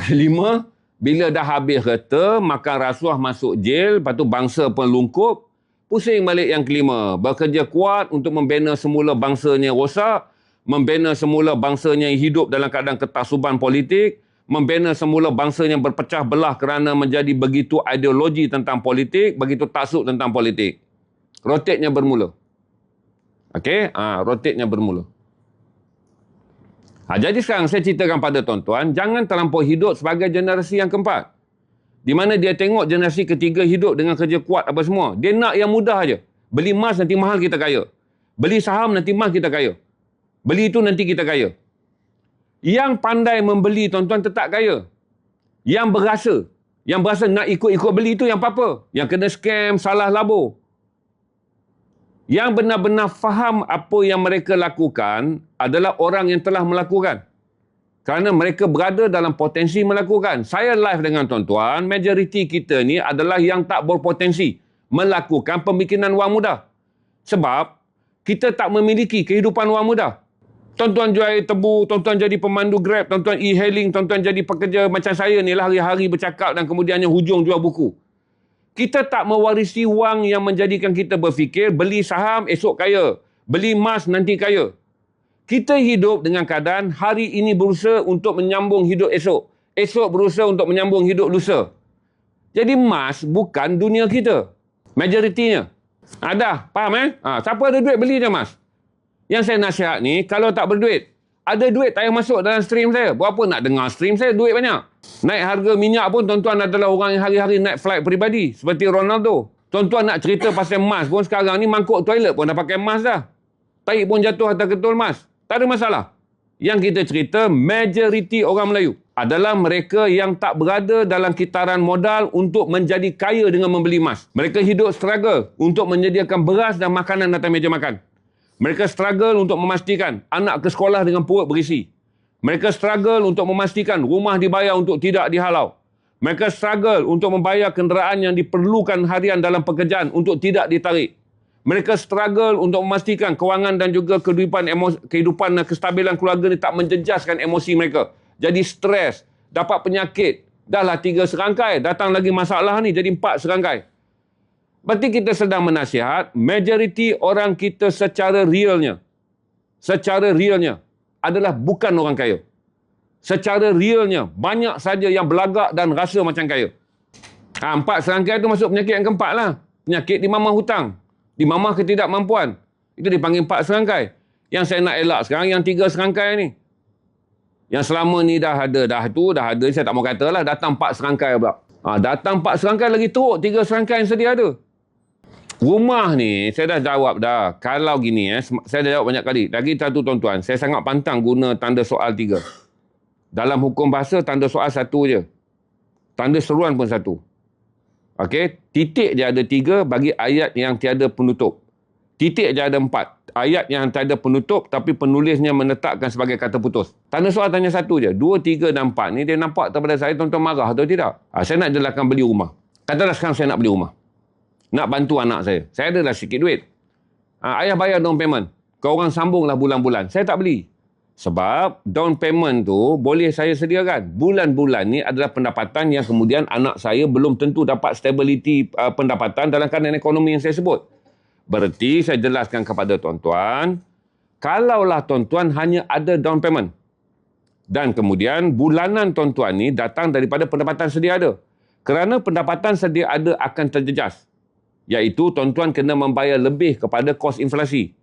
Kelima, bila dah habis kereta, makan rasuah, masuk jail, lepas tu bangsa pun lungkup, pusing balik yang kelima. Bekerja kuat untuk membina semula bangsanya rosak, membina semula bangsanya hidup dalam keadaan ketasuban politik, membina semula bangsanya berpecah belah kerana menjadi begitu ideologi tentang politik, begitu taksub tentang politik. Rotate-nya bermula. Okey? Rotate-nya bermula. Jadi sekarang saya ceritakan pada tuan-tuan, jangan terlampau hidup sebagai generasi yang keempat. Di mana dia tengok generasi ketiga hidup dengan kerja kuat apa semua. Dia nak yang mudah aja. Beli emas nanti mahal kita kaya. Beli saham nanti mahal kita kaya. Beli itu nanti kita kaya. Yang pandai membeli tuan-tuan tetap kaya. Yang berasa nak ikut-ikut beli itu yang apa-apa. Yang kena scam, salah labur. Yang benar-benar faham apa yang mereka lakukan adalah orang yang telah melakukan. Kerana mereka berada dalam potensi melakukan. Saya live dengan tuan-tuan, majoriti kita ni adalah yang tak berpotensi melakukan pembikinan wang mudah. Sebab kita tak memiliki kehidupan wang mudah. Tuan-tuan jual air tebu, tuan-tuan jadi pemandu Grab, tuan-tuan e-hailing, tuan-tuan jadi pekerja macam saya ni lah hari-hari bercakap dan kemudiannya hujung jual buku. Kita tak mewarisi wang yang menjadikan kita berfikir beli saham esok kaya, beli emas nanti kaya. Kita hidup dengan keadaan hari ini berusaha untuk menyambung hidup esok. Esok berusaha untuk menyambung hidup lusa. Jadi emas bukan dunia kita. Majoritinya. Ada, faham siapa ada duit beli je emas. Yang saya nasihat ni, kalau tak berduit, ada duit tak payah masuk dalam stream saya. Berapa nak dengar stream saya, duit banyak. Naik harga minyak pun tuan-tuan adalah orang yang hari-hari naik flight peribadi. Seperti Ronaldo. Tuan-tuan nak cerita pasal emas pun sekarang ni mangkuk toilet pun dah pakai emas dah. Taik pun jatuh atas ketul emas. Tak ada masalah. Yang kita cerita, majoriti orang Melayu adalah mereka yang tak berada dalam kitaran modal untuk menjadi kaya dengan membeli emas. Mereka hidup struggle untuk menyediakan beras dan makanan atas meja makan. Mereka struggle untuk memastikan anak ke sekolah dengan perut berisi. Mereka struggle untuk memastikan rumah dibayar untuk tidak dihalau. Mereka struggle untuk membayar kenderaan yang diperlukan harian dalam pekerjaan untuk tidak ditarik. Mereka struggle untuk memastikan kewangan dan juga kehidupan dan kestabilan keluarga ni tak menjejaskan emosi mereka. Jadi stres, dapat penyakit. Dahlah 3 serangkai, datang lagi masalah ni jadi 4 serangkai. Berarti kita sedang menasihat, majoriti orang kita secara realnya adalah bukan orang kaya. Secara realnya, banyak saja yang belagak dan rasa macam kaya. 4 serangkai tu masuk penyakit yang keempat lah. Penyakit dimamah hutang. Dimamah ketidakmampuan. Itu dipanggil 4 serangkai. Yang saya nak elak sekarang, yang 3 serangkai ni. Yang selama ni dah ada, saya tak mau kata lah, datang 4 serangkai pula. Datang 4 serangkai lagi teruk 3 serangkai yang sedia ada. Rumah ni, saya dah jawab dah. Kalau gini, saya dah jawab banyak kali. Lagi satu tuan-tuan, saya sangat pantang guna tanda soal 3. Dalam hukum bahasa, tanda soal 1 je. Tanda seruan pun 1. Okey, titik je ada 3 bagi ayat yang tiada penutup. Titik je ada 4. Ayat yang tiada penutup tapi penulisnya menetapkan sebagai kata putus. Tanda soal tanya 1 je. 2, 3 dan 4 ni dia nampak kepada saya tuan-tuan marah atau tidak? Saya nak jelaskan beli rumah. Katalah sekarang saya nak beli rumah. Nak bantu anak saya. Saya adalah sikit duit. Ayah bayar down payment. Kau orang sambunglah bulan-bulan. Saya tak beli. Sebab down payment tu boleh saya sediakan. Bulan-bulan ni adalah pendapatan yang kemudian anak saya belum tentu dapat stability pendapatan dalam keadaan ekonomi yang saya sebut. Berarti saya jelaskan kepada tuan-tuan, kalaulah tuan-tuan hanya ada down payment dan kemudian bulanan tuan-tuan ni datang daripada pendapatan sedia ada. Kerana pendapatan sedia ada akan terjejas. Iaitu tuan-tuan kena membayar lebih kepada kos inflasi.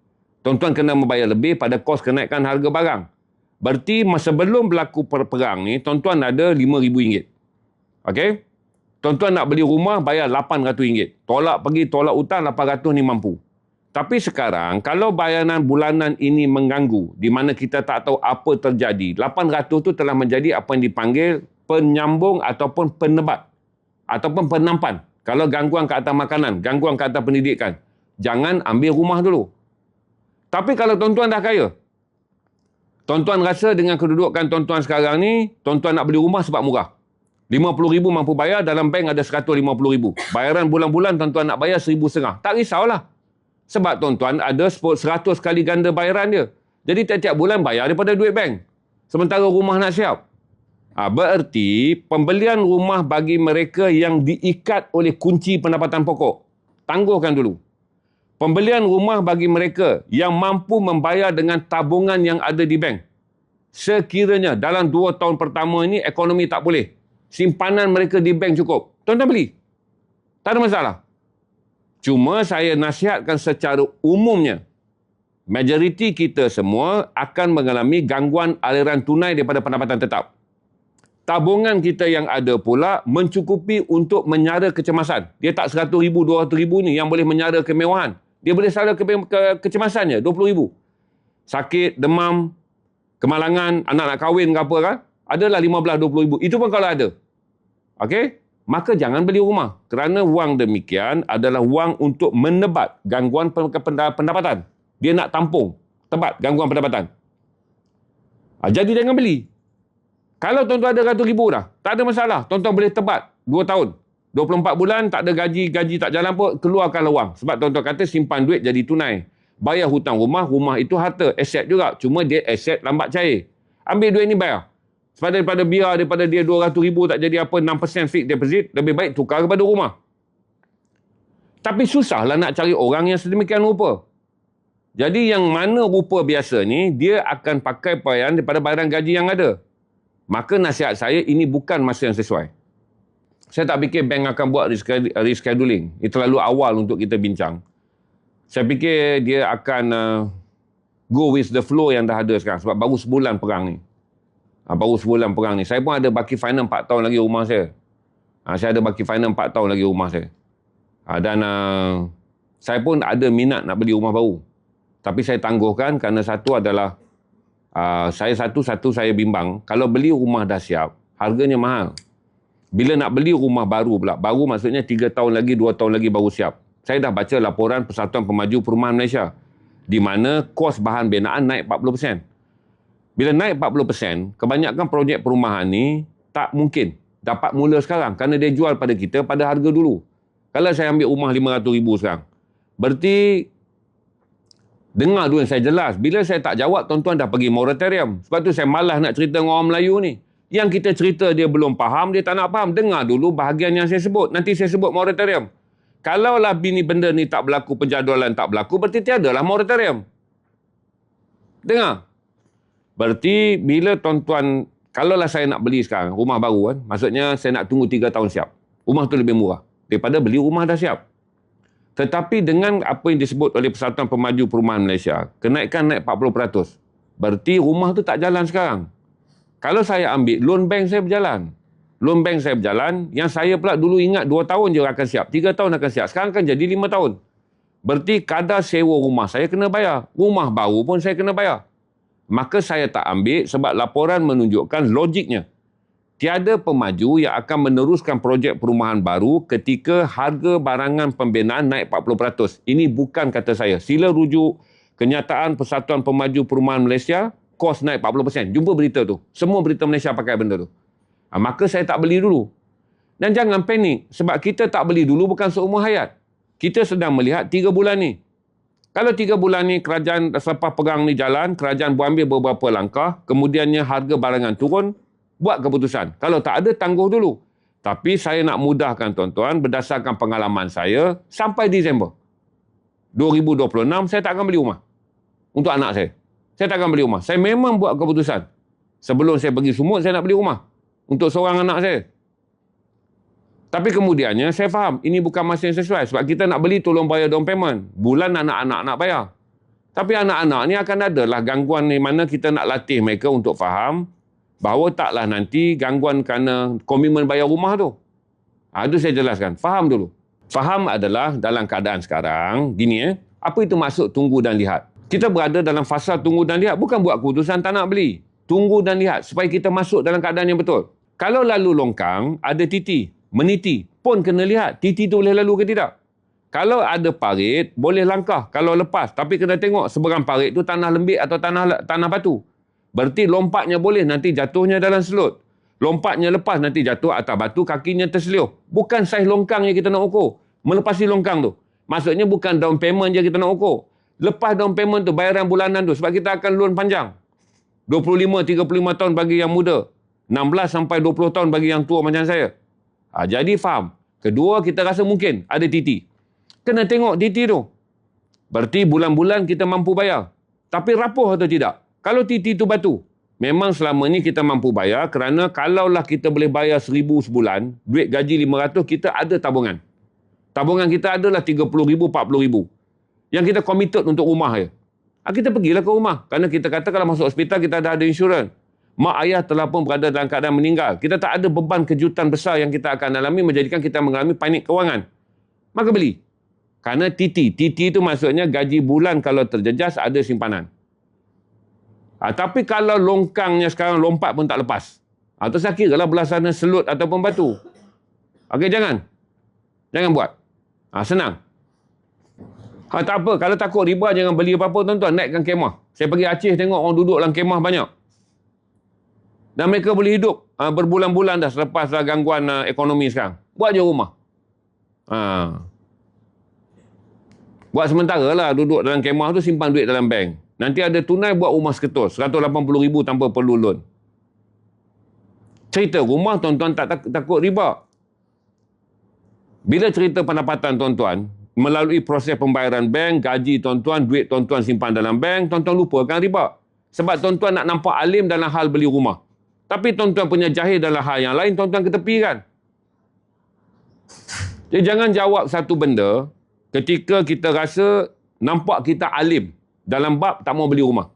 Tuan-tuan kena membayar lebih pada kos kenaikan harga barang. Berarti sebelum berlaku perang ni, tuan-tuan ada RM5,000. Okey? Tuan-tuan nak beli rumah, bayar RM800. Tolak hutang, RM800 ni mampu. Tapi sekarang, kalau bayaran bulanan ini mengganggu, di mana kita tak tahu apa terjadi, RM800 tu telah menjadi apa yang dipanggil penyambung ataupun penebat. Ataupun penampan. Kalau gangguan ke atas makanan, gangguan ke atas pendidikan, jangan ambil rumah dulu. Tapi kalau tuan-tuan dah kaya, tuan-tuan rasa dengan kedudukan tuan-tuan sekarang ni, tuan-tuan nak beli rumah sebab murah. RM50,000 mampu bayar, dalam bank ada RM150,000. Bayaran bulan-bulan tuan-tuan nak bayar RM1,500. Tak risaulah. Sebab tuan-tuan ada 100 kali ganda bayaran dia. Jadi tiap-tiap bulan bayar daripada duit bank. Sementara rumah nak siap. Berarti pembelian rumah bagi mereka yang diikat oleh kunci pendapatan pokok. Tangguhkan dulu. Pembelian rumah bagi mereka yang mampu membayar dengan tabungan yang ada di bank. Sekiranya dalam 2 tahun pertama ini ekonomi tak boleh. Simpanan mereka di bank cukup. Tuan-tuan beli. Tak ada masalah. Cuma saya nasihatkan secara umumnya. Majoriti kita semua akan mengalami gangguan aliran tunai daripada pendapatan tetap. tabungan kita yang ada pula mencukupi untuk menyara kecemasan. Dia tak 100,000, 200,000 ni yang boleh menyara kemewahan. Dia boleh sara kecemasannya, 20,000. Sakit, demam, kemalangan, anak nak kahwin ke apa kan, adalah 15-20,000. Itu pun kalau ada. Okey? Maka jangan beli rumah. Kerana wang demikian adalah wang untuk menebat gangguan pendapatan. Dia nak tampung, tebat gangguan pendapatan. Jadi jangan beli. Kalau tuan-tuan ada 100,000 dah, tak ada masalah. Tuan-tuan boleh tebat 2 tahun. 24 bulan, tak ada gaji tak jalan pun, keluarkanlah wang. Sebab tuan-tuan kata simpan duit jadi tunai. Bayar hutang rumah, rumah itu harta, aset juga. Cuma dia aset lambat cair. Ambil duit ni bayar. Sebab daripada biar, daripada dia 200,000 tak jadi apa, 6% fixed deposit, lebih baik tukar kepada rumah. Tapi susahlah nak cari orang yang sedemikian rupa. Jadi yang mana rupa biasa ni, dia akan pakai pakaian daripada barang gaji yang ada. Maka nasihat saya, ini bukan masa yang sesuai. Saya tak fikir bank akan buat rescheduling. Itu terlalu awal untuk kita bincang. Saya fikir dia akan go with the flow yang dah ada sekarang. Sebab baru sebulan perang ni. Baru sebulan perang ni. Saya pun ada baki finance 4 tahun lagi rumah saya. Saya ada baki finance 4 tahun lagi rumah saya. Dan saya pun ada minat nak beli rumah baru. Tapi saya tangguhkan kerana satu adalah saya bimbang. Kalau beli rumah dah siap, harganya mahal. Bila nak beli rumah baru pula, baru maksudnya 3 tahun lagi, 2 tahun lagi baru siap. Saya dah baca laporan Persatuan Pemaju Perumahan Malaysia, di mana kos bahan binaan naik 40%. Bila naik 40%, kebanyakan projek perumahan ni tak mungkin dapat mula sekarang kerana dia jual pada kita pada harga dulu. Kalau saya ambil rumah 500,000 sekarang, berarti dengar dulu yang saya jelas. Bila saya tak jawab, tuan-tuan dah pergi moratorium. Sebab tu saya malas nak cerita dengan orang Melayu ni. Yang kita cerita dia belum faham, dia tak nak faham. Dengar dulu bahagian yang saya sebut. Nanti saya sebut moratorium. Kalaulah benda ni tak berlaku, penjadualan tak berlaku, berarti tiadalah moratorium. Dengar. Berarti bila tuan-tuan, kalaulah saya nak beli sekarang rumah baru kan, maksudnya saya nak tunggu 3 tahun siap. Rumah tu lebih murah daripada beli rumah dah siap. Tetapi dengan apa yang disebut oleh Persatuan Pemaju Perumahan Malaysia, kenaikan naik 40%. Berarti rumah tu tak jalan sekarang. Kalau saya ambil, loan bank saya berjalan. Loan bank saya berjalan, yang saya pula dulu ingat 2 tahun je akan siap, 3 tahun akan siap. Sekarang kan jadi 5 tahun. Berarti kadar sewa rumah saya kena bayar. Rumah baru pun saya kena bayar. Maka saya tak ambil sebab laporan menunjukkan logiknya. Tiada pemaju yang akan meneruskan projek perumahan baru ketika harga barangan pembinaan naik 40%. Ini bukan kata saya. Sila rujuk kenyataan Persatuan Pemaju Perumahan Malaysia, kos naik 40%. Jumpa berita tu. Semua berita Malaysia pakai benda tu. Maka saya tak beli dulu. Dan jangan panik. Sebab kita tak beli dulu bukan seumur hayat. Kita sedang melihat 3 bulan ni. Kalau 3 bulan ni kerajaan selepas perang ni jalan, kerajaan ambil beberapa langkah, kemudiannya harga barangan turun, buat keputusan. Kalau tak ada, tangguh dulu. Tapi saya nak mudahkan tuan-tuan, berdasarkan pengalaman saya, sampai Disember 2026, saya tak akan beli rumah. Untuk anak saya. Saya tak akan beli rumah. Saya memang buat keputusan. Sebelum saya pergi Sumut, saya nak beli rumah. Untuk seorang anak saya. Tapi kemudiannya, saya faham, ini bukan masa yang sesuai. Sebab kita nak beli, tolong bayar down payment. Bulan anak-anak nak bayar. Tapi anak-anak ni akan adalah gangguan di mana kita nak latih mereka untuk faham bahawa taklah nanti gangguan kerana komitmen bayar rumah tu. Itu saya jelaskan. Faham dulu. Faham adalah dalam keadaan sekarang, gini apa itu maksud tunggu dan lihat? Kita berada dalam fasa tunggu dan lihat. Bukan buat keputusan tak nak beli. Tunggu dan lihat supaya kita masuk dalam keadaan yang betul. Kalau lalu longkang, ada titi. Meniti pun kena lihat. Titi tu boleh lalu ke tidak. Kalau ada parit, boleh langkah. Kalau lepas. Tapi kena tengok seberang parit tu tanah lembik atau tanah batu. Berarti lompatnya boleh, nanti jatuhnya dalam selut. Lompatnya lepas, nanti jatuh atas batu, kakinya terseliuh. Bukan saiz longkang yang kita nak ukur. Melepasi longkang tu. Maksudnya bukan down payment je kita nak ukur. Lepas down payment tu, bayaran bulanan tu. Sebab kita akan loan panjang. 25-35 tahun bagi yang muda. 16 sampai 20 tahun bagi yang tua macam saya. Jadi faham. Kedua, kita rasa mungkin ada titi. Kena tengok titi tu. Berarti bulan-bulan kita mampu bayar. Tapi rapuh atau tidak? Kalau titi tu batu, memang selama ni kita mampu bayar kerana kalaulah kita boleh bayar 1,000 sebulan, duit gaji 500, kita ada tabungan. Tabungan kita adalah 30,000, 40,000. Yang kita committed untuk rumah je. Kita pergilah ke rumah. Kerana kita kata kalau masuk hospital kita dah ada insurans. Mak ayah telah pun berada dalam keadaan meninggal. Kita tak ada beban kejutan besar yang kita akan alami menjadikan kita mengalami panik kewangan. Maka beli. Kerana TT. TT itu maksudnya gaji bulan kalau terjejas ada simpanan. Tapi kalau longkangnya sekarang lompat pun tak lepas. Terus saya kira lah belah sana selut ataupun batu. Okey, jangan. Jangan buat. Senang. Tak apa. Kalau takut riba, jangan beli apa-apa, tuan-tuan. Naikkan kemah. Saya pergi Aceh tengok orang duduk dalam kemah banyak. Dan mereka boleh hidup berbulan-bulan dah selepas gangguan ekonomi sekarang. Buat je rumah. Buat sementara lah duduk dalam kemah tu, simpan duit dalam bank. Nanti ada tunai, buat rumah seketul. 180,000 tanpa perlu loan. Cerita rumah, tuan-tuan tak takut riba. Bila cerita pendapatan tuan-tuan, melalui proses pembayaran bank, gaji tuan-tuan, duit tuan-tuan simpan dalam bank, tuan-tuan lupakan riba. Sebab tuan-tuan nak nampak alim dalam hal beli rumah. Tapi tuan-tuan punya jahil dalam hal yang lain, tuan-tuan ketepikan. Jadi jangan jawab satu benda ketika kita rasa nampak kita alim dalam bab tak mau beli rumah.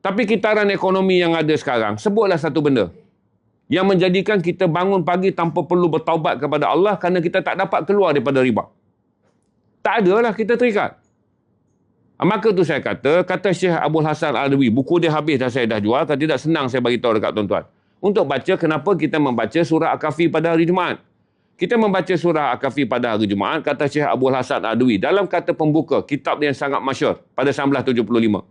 Tapi kitaran ekonomi yang ada sekarang, sebutlah satu benda yang menjadikan kita bangun pagi tanpa perlu bertaubat kepada Allah kerana kita tak dapat keluar daripada riba. Tak adalah kita terikat. Maka tu saya kata Syekh Abdul Hasan Al-Adawi, buku dia habis dah, saya dah jual, kalau tidak senang saya bagi tahu dekat tuan-tuan. Untuk baca kenapa kita membaca surah Al-Kahfi pada hari Jumaat. Kita membaca surah Al-Kahfi pada hari Jumaat, kata Syekh Abdul Hasan Al-Adawi, dalam kata pembuka, kitab yang sangat masyhur pada 1975.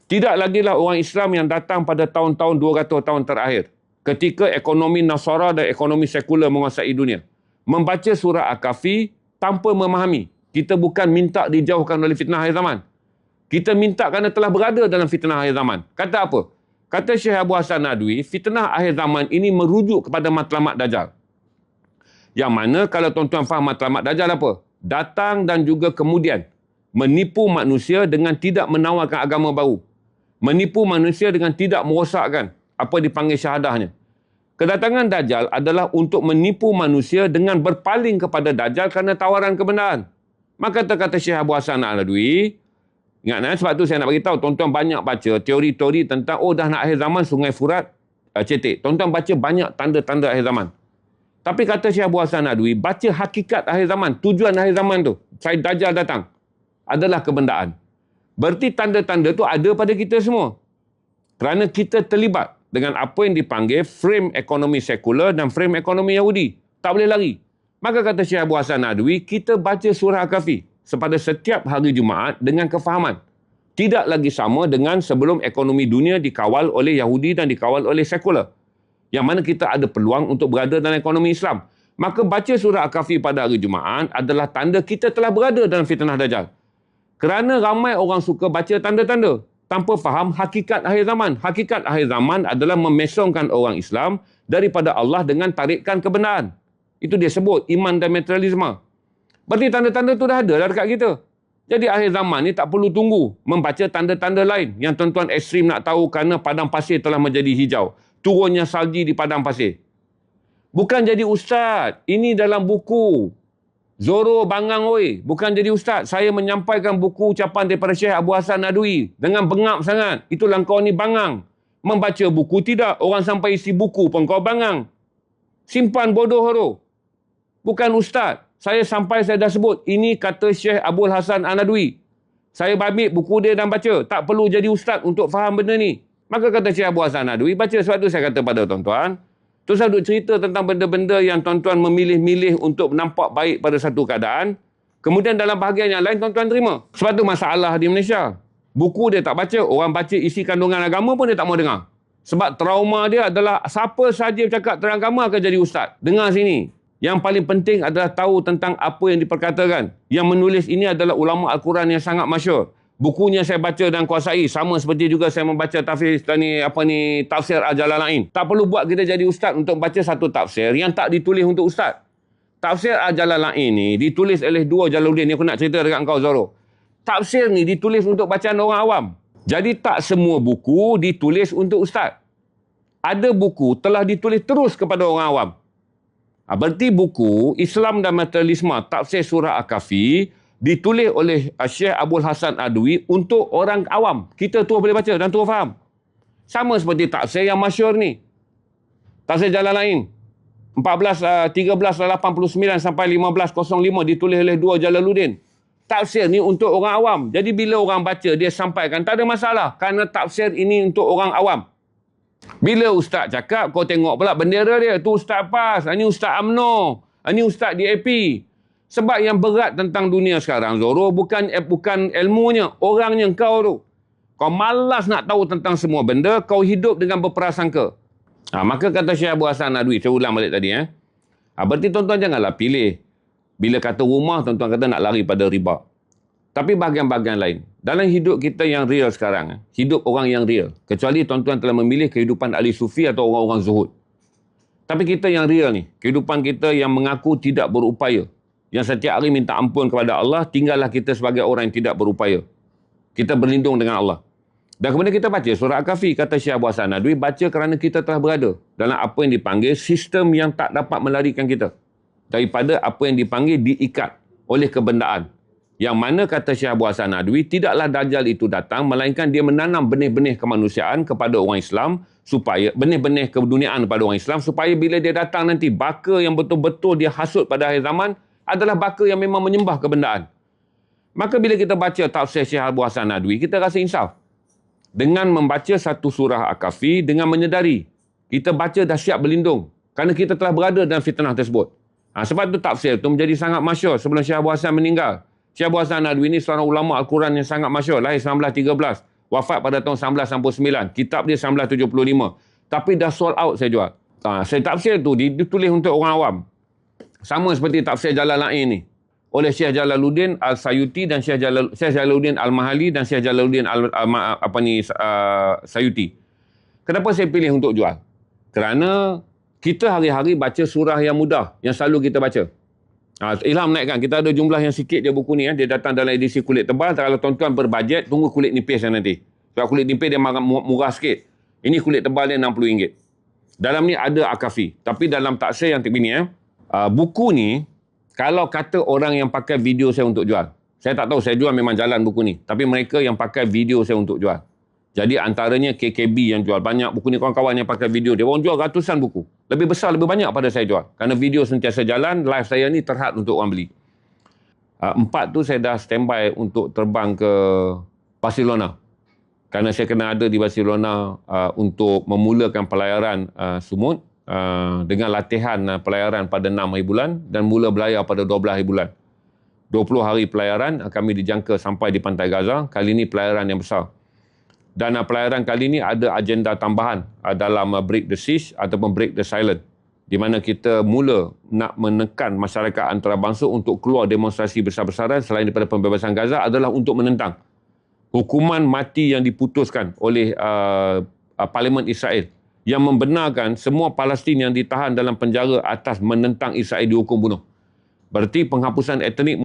Tidak lagilah orang Islam yang datang pada tahun-tahun 200 tahun terakhir, ketika ekonomi Nasara dan ekonomi sekular menguasai dunia, membaca surah Al-Kahfi tanpa memahami. Kita bukan minta dijauhkan oleh fitnah akhir zaman. Kita minta kerana telah berada dalam fitnah akhir zaman. Kata apa? Kata Syekh Abu Hasan Nadwi, fitnah akhir zaman ini merujuk kepada matlamat Dajjal. Yang mana kalau tuan-tuan faham matlamat Dajjal apa? Datang dan juga kemudian menipu manusia dengan tidak menawarkan agama baru. Menipu manusia dengan tidak merosakkan apa dipanggil syahadahnya. Kedatangan Dajjal adalah untuk menipu manusia dengan berpaling kepada Dajjal kerana tawaran kebenaran. Maka kata Syekh Abu Hasan Al-Adawi, ingat, sebab tu saya nak bagi tahu, tuan-tuan banyak baca teori-teori tentang dah nak akhir zaman, Sungai Furat cetek. Tuan-tuan baca banyak tanda-tanda akhir zaman. Tapi kata Syekh Abu Hasan Al-Adawi, baca hakikat akhir zaman, tujuan akhir zaman tu, saya Dajjal datang, adalah kebendaan. Berarti tanda-tanda tu ada pada kita semua. Kerana kita terlibat dengan apa yang dipanggil frame ekonomi sekular dan frame ekonomi Yahudi. Tak boleh lari. Maka kata Syekh Abu Hasan Al-Adawi, kita baca surah Al-Kahfi pada setiap hari Jumaat dengan kefahaman. Tidak lagi sama dengan sebelum ekonomi dunia dikawal oleh Yahudi dan dikawal oleh sekular. Yang mana kita ada peluang untuk berada dalam ekonomi Islam. Maka baca surah Al-Kahfi pada hari Jumaat adalah tanda kita telah berada dalam fitnah Dajjal. Kerana ramai orang suka baca tanda-tanda tanpa faham hakikat akhir zaman. Hakikat akhir zaman adalah memesongkan orang Islam daripada Allah dengan tarikan kebenaran. Itu dia sebut iman dan materialisme. Berarti tanda-tanda tu dah ada dah dekat kita. Jadi akhir zaman ni tak perlu tunggu membaca tanda-tanda lain yang tuan-tuan ekstrim nak tahu kerana padang pasir telah menjadi hijau. Turunnya salji di padang pasir. Bukan jadi ustaz. Ini dalam buku. Zoro Bangang oi. Bukan jadi ustaz. Saya menyampaikan buku ucapan daripada Syekh Abu Hasan Nadwi dengan bengap sangat. Itulah kau ni bangang. Membaca buku tidak. Orang sampai isi buku pun kau bangang. Simpan bodoh horo. Bukan ustaz. Saya dah sebut. Ini kata Syekh Abdul Hasan An-Nadwi. Saya ambil buku dia dan baca. Tak perlu jadi ustaz untuk faham benda ni. Maka kata Syekh Abdul Hasan An-Nadwi, baca. Sebab tu saya kata pada tuan-tuan. Tu saya duk cerita tentang benda-benda yang tuan-tuan memilih-milih untuk nampak baik pada satu keadaan. Kemudian dalam bahagian yang lain tuan-tuan terima. Sebab tu masalah di Malaysia. Buku dia tak baca. Orang baca isi kandungan agama pun dia tak mau dengar. Sebab trauma dia adalah siapa sahaja cakap tentang agama akan jadi ustaz. Dengar sini. Yang paling penting adalah tahu tentang apa yang diperkatakan. Yang menulis ini adalah ulama Al-Quran yang sangat masyhur. Bukunya saya baca dan kuasai. Sama seperti juga saya membaca tafsir Al-Jalalain. Tak perlu buat kita jadi ustaz untuk baca satu tafsir yang tak ditulis untuk ustaz. Tafsir Al-Jalalain ni ditulis oleh dua Jalaluddin. Ni aku nak cerita dekat engkau, Zoro. Tafsir ni ditulis untuk bacaan orang awam. Jadi tak semua buku ditulis untuk ustaz. Ada buku telah ditulis terus kepada orang awam. Berarti buku Islam dan Materialisme Tafsir Surah Al-Kahfi ditulis oleh Syekh Abdul Hasan Al-Adawi untuk orang awam. Kita tu boleh baca dan tu faham. Sama seperti tafsir yang masyhur ni. Tafsir Jalalain. 1389 sampai 1505 ditulis oleh dua Jalaluddin. Tafsir ni untuk orang awam. Jadi bila orang baca, dia sampaikan, tak ada masalah. Kerana tafsir ini untuk orang awam. Bila ustaz cakap, kau tengok pula bendera dia. Tu Ustaz PAS, ini Ustaz UMNO, ini Ustaz DAP. Sebab yang berat tentang dunia sekarang, Zoro, bukan ilmunya, orangnya kau tu. Kau malas nak tahu tentang semua benda, kau hidup dengan berprasangka. Maka kata Syekh Abu Hassan Nadwi, saya ulang balik tadi. Berarti tuan-tuan janganlah pilih. Bila kata rumah, tuan-tuan kata nak lari pada riba. Tapi bahagian-bahagian lain. Dalam hidup kita yang real sekarang, hidup orang yang real. Kecuali tuan-tuan telah memilih kehidupan ahli sufi atau orang-orang zuhud. Tapi kita yang real ni, kehidupan kita yang mengaku tidak berupaya. Yang setiap hari minta ampun kepada Allah, tinggallah kita sebagai orang yang tidak berupaya. Kita berlindung dengan Allah. Dan kemudian kita baca surah Al-Kahfi, kata Syekh Abu Hassan Nadwi, baca kerana kita telah berada dalam apa yang dipanggil sistem yang tak dapat melarikan kita daripada apa yang dipanggil diikat oleh kebendaan. Yang mana kata Syekh Abu Hassan Nadwi, tidaklah Dajjal itu datang, melainkan dia menanam benih-benih kemanusiaan kepada orang Islam, supaya benih-benih keduniaan kepada orang Islam, supaya bila dia datang nanti, baka yang betul-betul dia hasut pada akhir zaman adalah baka yang memang menyembah kebendaan. Maka bila kita baca tafsir Syekh Abu Hassan Nadwi, kita rasa insaf. Dengan membaca satu surah Al-Kahfi, dengan menyedari, kita baca dah siap berlindung. Kerana kita telah berada dalam fitnah tersebut. Sebab itu tafsir itu menjadi sangat masyhur sebelum Syekh Abu Hassan meninggal. Syekh Abu Hassan Nadwi ini seorang ulama Al-Quran yang sangat masyhur. Lahir 1913. Wafat pada tahun 1969. Kitab dia 1975. Tapi dah sold out saya jual. Saya tafsir itu ditulis untuk orang awam. Sama seperti tafsir Jalalain ni. Oleh Syekh Jalaluddin Al-Sayuti dan Syekh Jalaluddin Al-Mahali dan Syekh Jalaluddin Sayuti. Kenapa saya pilih untuk jual? Kerana kita hari-hari baca surah yang mudah, yang selalu kita baca. Ilham naikkan, kita ada jumlah yang sikit je buku ni. Dia datang dalam edisi kulit tebal. Kalau tuan-tuan berbajet, tunggu kulit nipis nanti. Sebab kulit nipis dia murah sikit. Ini kulit tebal dia RM60. Dalam ni ada Al-Kahfi. Tapi dalam taksir yang begini, buku ni, kalau kata orang yang pakai video saya untuk jual, saya tak tahu, saya jual memang jalan buku ni. Tapi mereka yang pakai video saya untuk jual. Jadi antaranya KKB yang jual banyak buku ni, kawan-kawan yang pakai video. Dia orang jual ratusan buku. Lebih besar, lebih banyak pada saya jual. Kerana video sentiasa jalan, live saya ni terhad untuk orang beli. 4 tu saya dah standby untuk terbang ke Barcelona. Kerana saya kena ada di Barcelona untuk memulakan pelayaran Sumut. Dengan latihan pelayaran pada 6 hari bulan dan mula belayar pada 12 hari bulan. 20 hari pelayaran kami dijangka sampai di pantai Gaza. Kali ini pelayaran yang besar. Dan pelayaran kali ini ada agenda tambahan dalam Break the Siege ataupun Break the Silence. Di mana kita mula nak menekan masyarakat antarabangsa untuk keluar demonstrasi besar-besaran selain daripada pembebasan Gaza adalah untuk menentang hukuman mati yang diputuskan oleh Parlimen Israel, yang membenarkan semua Palestin yang ditahan dalam penjara atas menentang Israel dihukum bunuh. Berarti penghapusan etnik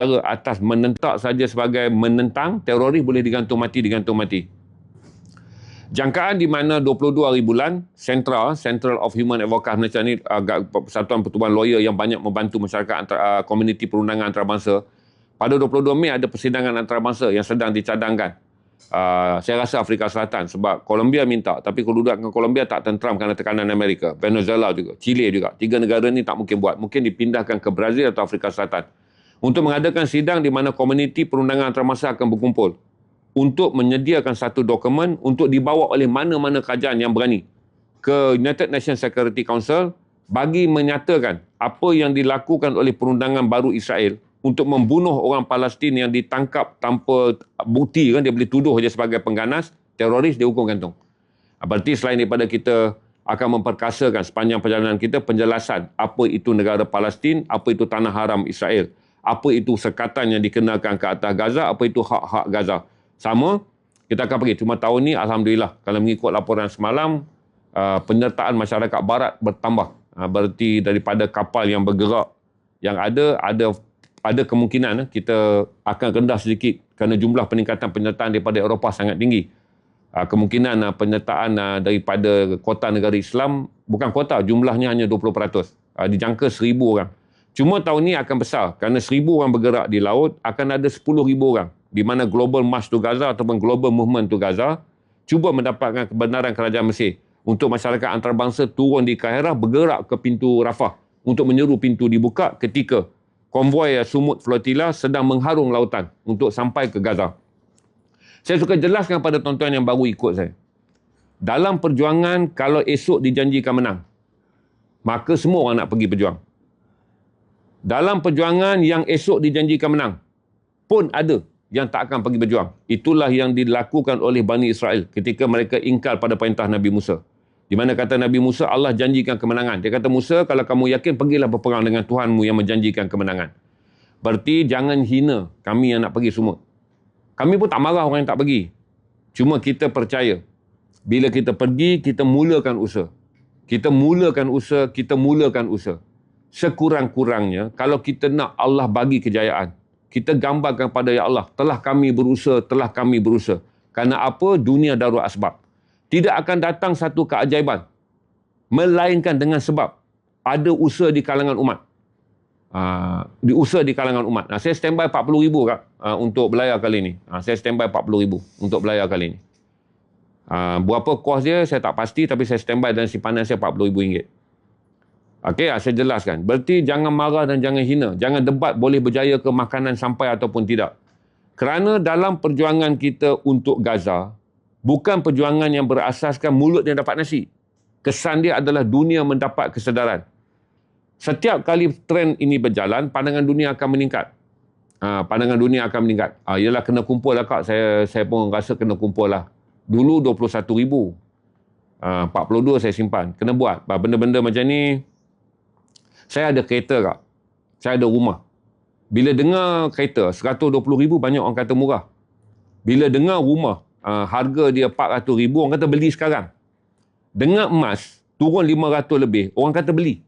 atas menentang saja sebagai menentang, teroris boleh digantung mati. Jangkaan di mana 22 hari bulan, Central of Human Advocacy macam ni, Persatuan Pertubuhan Lawyer yang banyak membantu masyarakat komuniti perundangan antarabangsa. Pada 22 Mei ada persidangan antarabangsa yang sedang dicadangkan. Saya rasa Afrika Selatan, sebab Colombia minta, tapi kedudukan Colombia tak tenteram kerana tekanan Amerika. Venezuela juga, Chile juga. 3 negara ni tak mungkin buat. Mungkin dipindahkan ke Brazil atau Afrika Selatan untuk mengadakan sidang di mana komuniti perundangan antarabangsa akan berkumpul untuk menyediakan satu dokumen untuk dibawa oleh mana-mana kerajaan yang berani ke United Nations Security Council bagi menyatakan apa yang dilakukan oleh perundangan baru Israel untuk membunuh orang Palestin yang ditangkap tanpa bukti, kan, dia boleh tuduh dia sebagai pengganas, teroris, dia hukum gantung. Berarti selain daripada kita akan memperkasakan sepanjang perjalanan kita penjelasan apa itu negara Palestin, apa itu tanah haram Israel, apa itu sekatan yang dikenakan ke atas Gaza, apa itu hak-hak Gaza. Sama, kita akan pergi. Cuma tahun ni, Alhamdulillah, kalau mengikut laporan semalam, penyertaan masyarakat barat bertambah. Berarti daripada kapal yang bergerak, yang ada kemungkinan kita akan rendah sedikit kerana jumlah peningkatan penyertaan daripada Eropah sangat tinggi. Kemungkinan penyertaan daripada kota negara Islam, bukan kota, jumlahnya hanya 20%. Dijangka 1,000 orang. Cuma tahun ni akan besar kerana 1,000 orang bergerak di laut, akan ada 10,000 orang di mana Global March to Gaza ataupun Global Movement to Gaza cuba mendapatkan kebenaran kerajaan Mesir untuk masyarakat antarabangsa turun di Kairah bergerak ke pintu Rafah untuk menyeru pintu dibuka ketika konvoi sumut flotila sedang mengharung lautan untuk sampai ke Gaza. Saya suka jelaskan pada tuan-tuan yang baru ikut saya. Dalam perjuangan, kalau esok dijanjikan menang, maka semua orang nak pergi berjuang. Dalam perjuangan yang esok dijanjikan menang, pun ada yang tak akan pergi berjuang. Itulah yang dilakukan oleh Bani Israel ketika mereka ingkar pada perintah Nabi Musa. Di mana kata Nabi Musa, Allah janjikan kemenangan. Dia kata, Musa, kalau kamu yakin, pergilah berperang dengan Tuhanmu yang menjanjikan kemenangan. Berarti jangan hina kami yang nak pergi semua. Kami pun tak marah orang yang tak pergi. Cuma kita percaya, bila kita pergi, kita mulakan usaha. Kita mulakan usaha. Sekurang-kurangnya, kalau kita nak Allah bagi kejayaan, kita gambarkan pada ya Allah, telah kami berusaha. Kerana apa? Dunia darul asbab. Tidak akan datang satu keajaiban, melainkan dengan sebab ada usaha di kalangan umat. Saya standby 40,000 Kak, untuk belayar kali ini. Saya standby 40,000 untuk belayar kali ini. Berapa kos dia, saya tak pasti, tapi saya standby dan simpanan saya RM40,000. Okey, saya jelaskan. Berarti jangan marah dan jangan hina. Jangan debat boleh berjaya ke makanan sampai ataupun tidak. Kerana dalam perjuangan kita untuk Gaza, bukan perjuangan yang berasaskan mulut yang dapat nasi. Kesan dia adalah dunia mendapat kesedaran. Setiap kali trend ini berjalan, pandangan dunia akan meningkat. Ialah kena kumpul lah Kak. Saya pun rasa kena kumpul lah. Dulu 21,000. 42 saya simpan. Kena buat. Benda-benda macam ni. Saya ada kereta Kak. Saya ada rumah. Bila dengar kereta 120,000, banyak orang kata murah. Bila dengar rumah, harga dia 400,000, orang kata beli sekarang. Dengar emas, turun 500 lebih, orang kata beli.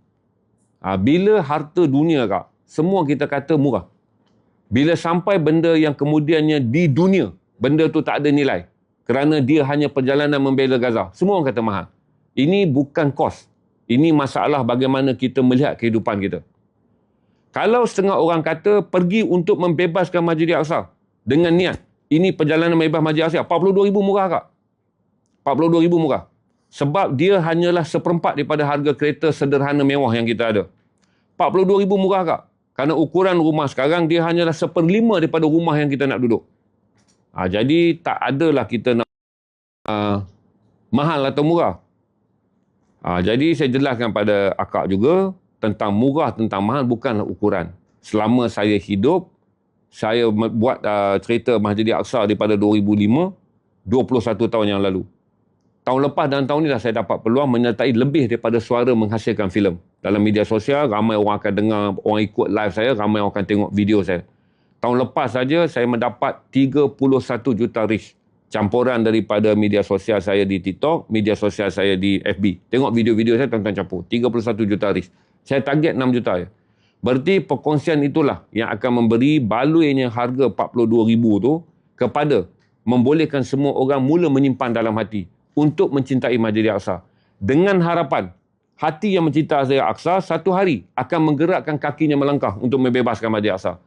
Bila harta dunia Kak, semua kita kata murah. Bila sampai benda yang kemudiannya di dunia, benda tu tak ada nilai. Kerana dia hanya perjalanan membela Gaza. Semua orang kata mahal. Ini bukan kos. Ini masalah bagaimana kita melihat kehidupan kita. Kalau setengah orang kata pergi untuk membebaskan Masjid Al-Aqsa dengan niat, ini perjalanan membebas Masjid Al-Aqsa, 42,000 murah Kak. 42,000 murah. Sebab dia hanyalah seperempat daripada harga kereta sederhana mewah yang kita ada. 42,000 murah Kak. Kerana ukuran rumah sekarang, dia hanyalah 1/5 daripada rumah yang kita nak duduk. Jadi tak adalah kita nak mahal atau murah. Jadi saya jelaskan pada akak juga, tentang murah, tentang mahal bukanlah ukuran. Selama saya hidup, saya buat cerita Masjid Al-Aqsa daripada 2005, 21 tahun yang lalu. Tahun lepas dan tahun ni dah saya dapat peluang menyertai lebih daripada suara menghasilkan filem. Dalam media sosial, ramai orang akan dengar, orang ikut live saya, ramai orang akan tengok video saya. Tahun lepas saja saya mendapat 31 juta reach. Campuran daripada media sosial saya di TikTok, media sosial saya di FB. Tengok video-video saya, tuan-tuan campur. 31 juta reach. Saya target 6 juta je. Berarti perkongsian itulah yang akan memberi baluinya harga 42,000 tu kepada membolehkan semua orang mula menyimpan dalam hati untuk mencintai Masjid Al-Aqsa. Dengan harapan, hati yang mencintai Masjid Al-Aqsa satu hari akan menggerakkan kakinya melangkah untuk membebaskan Masjid Al-Aqsa.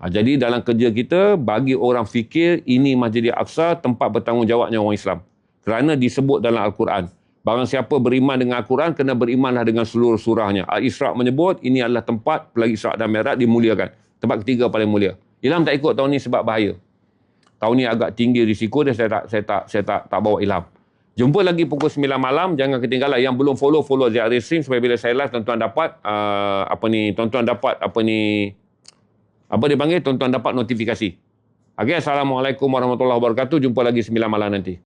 Jadi dalam kerja kita, bagi orang fikir ini Masjid Al-Aqsa tempat bertanggungjawabnya orang Islam. Kerana disebut dalam Al-Quran. Barang siapa beriman dengan Al-Quran, kena berimanlah dengan seluruh surahnya. Al-Isra' menyebut, ini adalah tempat, pelagi Isra' dan Mi'raj dimuliakan. Tempat ketiga paling mulia. Ilham tak ikut tahun ni sebab bahaya. Tahun ni agak tinggi risiko dia, saya tak bawa Ilham. Jumpa lagi pukul 9 malam, jangan ketinggalan. Yang belum follow Ziad Stream supaya bila saya live, tuan-tuan dapat, tuan-tuan dapat notifikasi. Assalamualaikum warahmatullahi wabarakatuh. Jumpa lagi 9 malam nanti.